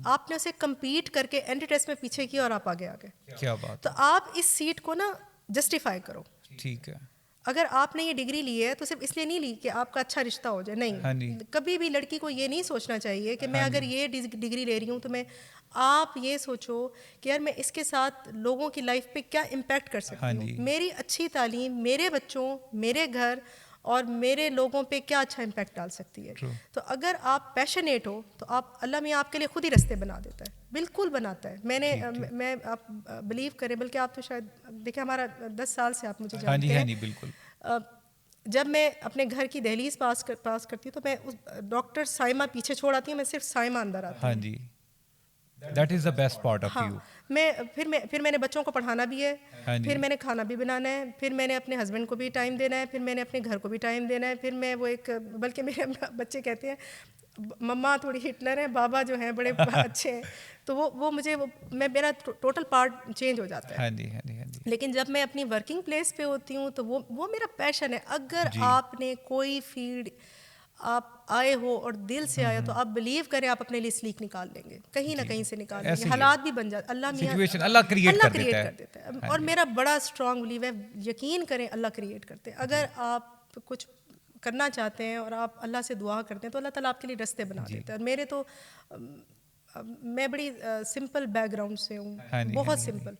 आपने उसे कम्पीट करके एंड टेस्ट में पीछे किया और आप आगे आ गए। क्या बात तो है, आप इस सीट को ना जस्टिफाई करो। ठीक है, अगर आपने ये डिग्री ली है तो सिर्फ इसलिए नहीं ली कि आपका अच्छा रिश्ता हो जाए, हाँ जी, नहीं, कभी भी लड़की को ये नहीं सोचना चाहिए कि मैं हाँ अगर जी, ये डिग्री ले रही हूँ तो मैं, आप ये सोचो कि यार मैं इसके साथ लोगों की लाइफ पे क्या इम्पैक्ट कर हाँ सकती हूँ, जी, मेरी अच्छी तालीम मेरे बच्चों, मेरे घर और मेरे लोगों पे क्या अच्छा इम्पैक्ट डाल सकती है। ट्रू, तो अगर आप पैशनेट हो तो आप, अल्लाह मियाँ आपके लिए खुद ही रास्ते बना देता है, बिल्कुल बनाता है। ठीक ठीक, मैं आप बिलीव करें, बल्कि आप तो शायद देखिए हमारा 10 साल से आप मुझे हाँ जी, जानते हाँ हैं, जी, बिल्कुल, जब मैं अपने घर की दहलीज पास करती हूँ तो मैं उस डॉक्टर साइमा पीछे छोड़ आती हूँ, मैं सिर्फ साइमा अंदर आती हाँ हूँ। जी, that is the best part of हाँ, यू। फिर मैंने बच्चों को पढ़ाना भी है, हाँ जी। फिर मैंने खाना भी बनाना है, फिर मैंने अपने हस्बैंड को भी टाइम देना है, फिर मैंने अपने घर को भी टाइम देना है, फिर मैं वो एक, बल्कि मेरे बच्चे कहते हैं मम्मा थोड़ी हिटलर है, बाबा जो हैं बड़े अच्छे हैं, तो वो मुझे मैं मेरा टोटल पार्ट चेंज हो जाता है। हाँ जी, हाँ जी, हाँ जी। लेकिन जब मैं अपनी वर्किंग प्लेस पे होती हूँ तो वो मेरा पैशन है। अगर जी। आपने कोई फील्ड आप आए हो और दिल से आए हो तो आप बिलीव करें आप अपने लिए स्लीक निकाल लेंगे, कहीं ना जी। कहीं से निकाल ऐसे लेंगे, ही है। हालात भी बन जाते, अल्लाह मियाँ सिचुएशन अल्लाह क्रिएट अल्लाह कर क्रिएट देता है। कर देता है। हाँ और जी। मेरा बड़ा स्ट्रांग बिलीव है, यकीन करें अल्लाह क्रिएट करते हैं। अगर आप कुछ करना चाहते हैं और आप अल्लाह से दुआ करते हैं तो अल्लाह ताला आपके लिए रास्ते बना जी। देता है। और मेरे तो मैं बड़ी सिंपल बैकग्राउंड से हूँ, हाँ जी, हाँ बहुत जी, हाँ जी। सिंपल।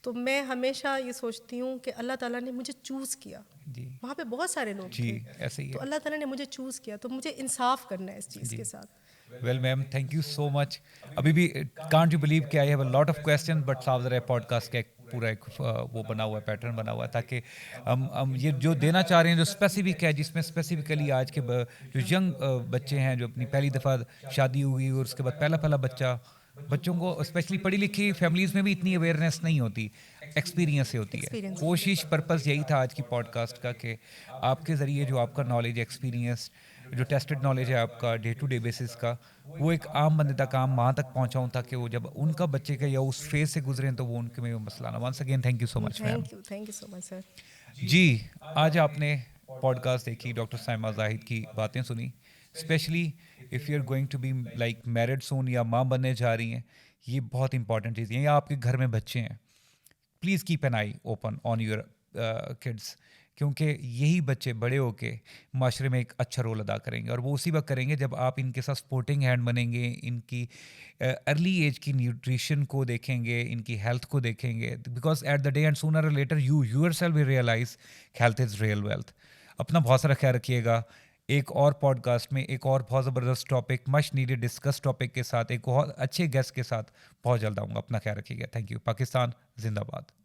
तो मैं हमेशा ये सोचती हूँ कि अल्लाह ताला ने मुझे चूज़ किया, जी, वहाँ पे बहुत सारे लोग जी, थे, ऐसे ही तो है। अल्लाह ताला ने मुझे चूज़ किया, तो मुझे इंसाफ करना है इस चीज़ जी। के साथ। Well ma'am, thank you so much. अभी भी कांट यू बिलीव कि I have a lot of question, but साफ ज़रा पॉडकास्ट का एक पूरा एक वो बना हुआ है, पैटर्न बना हुआ है, ताकि हम ये जो देना चाह रहे हैं जो स्पेसिफिक है, जिसमें स्पेसिफिकली आज के जो यंग बच्चे हैं जो अपनी पहली दफ़ा शादी हुई और उसके बाद पहला पहला बच्चों को स्पेशली पढ़ी लिखी फैमिलीज़ में भी इतनी अवेयरनेस नहीं होती, एक्सपीरियंस से होती है। एक्सपीरियंस कोशिश पर्पस यही था आज की पॉडकास्ट का कि आपके ज़रिए जो आपका नॉलेज एक्सपीरियंस जो टेस्टेड नॉलेज है आपका डे टू डे बेसिस का, वो एक आम बंदे तक, आम माँ तक पहुँचाऊँ, ताकि वो जब उनका बच्चे का या उस फेज से गुजरें तो वो उनके में वो मसला ना। Once again thank you so much ma'am. Thank you so much sir. जी, आज आपने पॉडकास्ट देखी, डॉक्टर साइमा जाहिद की बातें सुनी, specially if you are going to be like married soon या माँ बनने जा रही हैं, ये बहुत इंपॉर्टेंट चीज़ है, या आपके घर में बच्चे हैं, please keep an I open on your kids, क्योंकि यही बच्चे बड़े होके माशरे में एक अच्छा रोल अदा करेंगे, और वो उसी वक्त करेंगे जब आप इनके साथ सपोर्टिंग हैंड बनेंगे, इनकी अर्ली एज की न्यूट्रिशन को देखेंगे, इनकी हेल्थ को देखेंगे, because at the day end sooner और later you yourself will realize health is real wealth. अपना बहुत सारा ख्याल रखिएगा। एक और पॉडकास्ट में एक और बहुत ज़बरदस्त topic, much needed discuss topic के साथ, एक बहुत अच्छे गेस्ट के साथ बहुत जल्द आऊँगा। अपना ख्याल रखिएगा। Thank you. पाकिस्तान जिंदाबाद।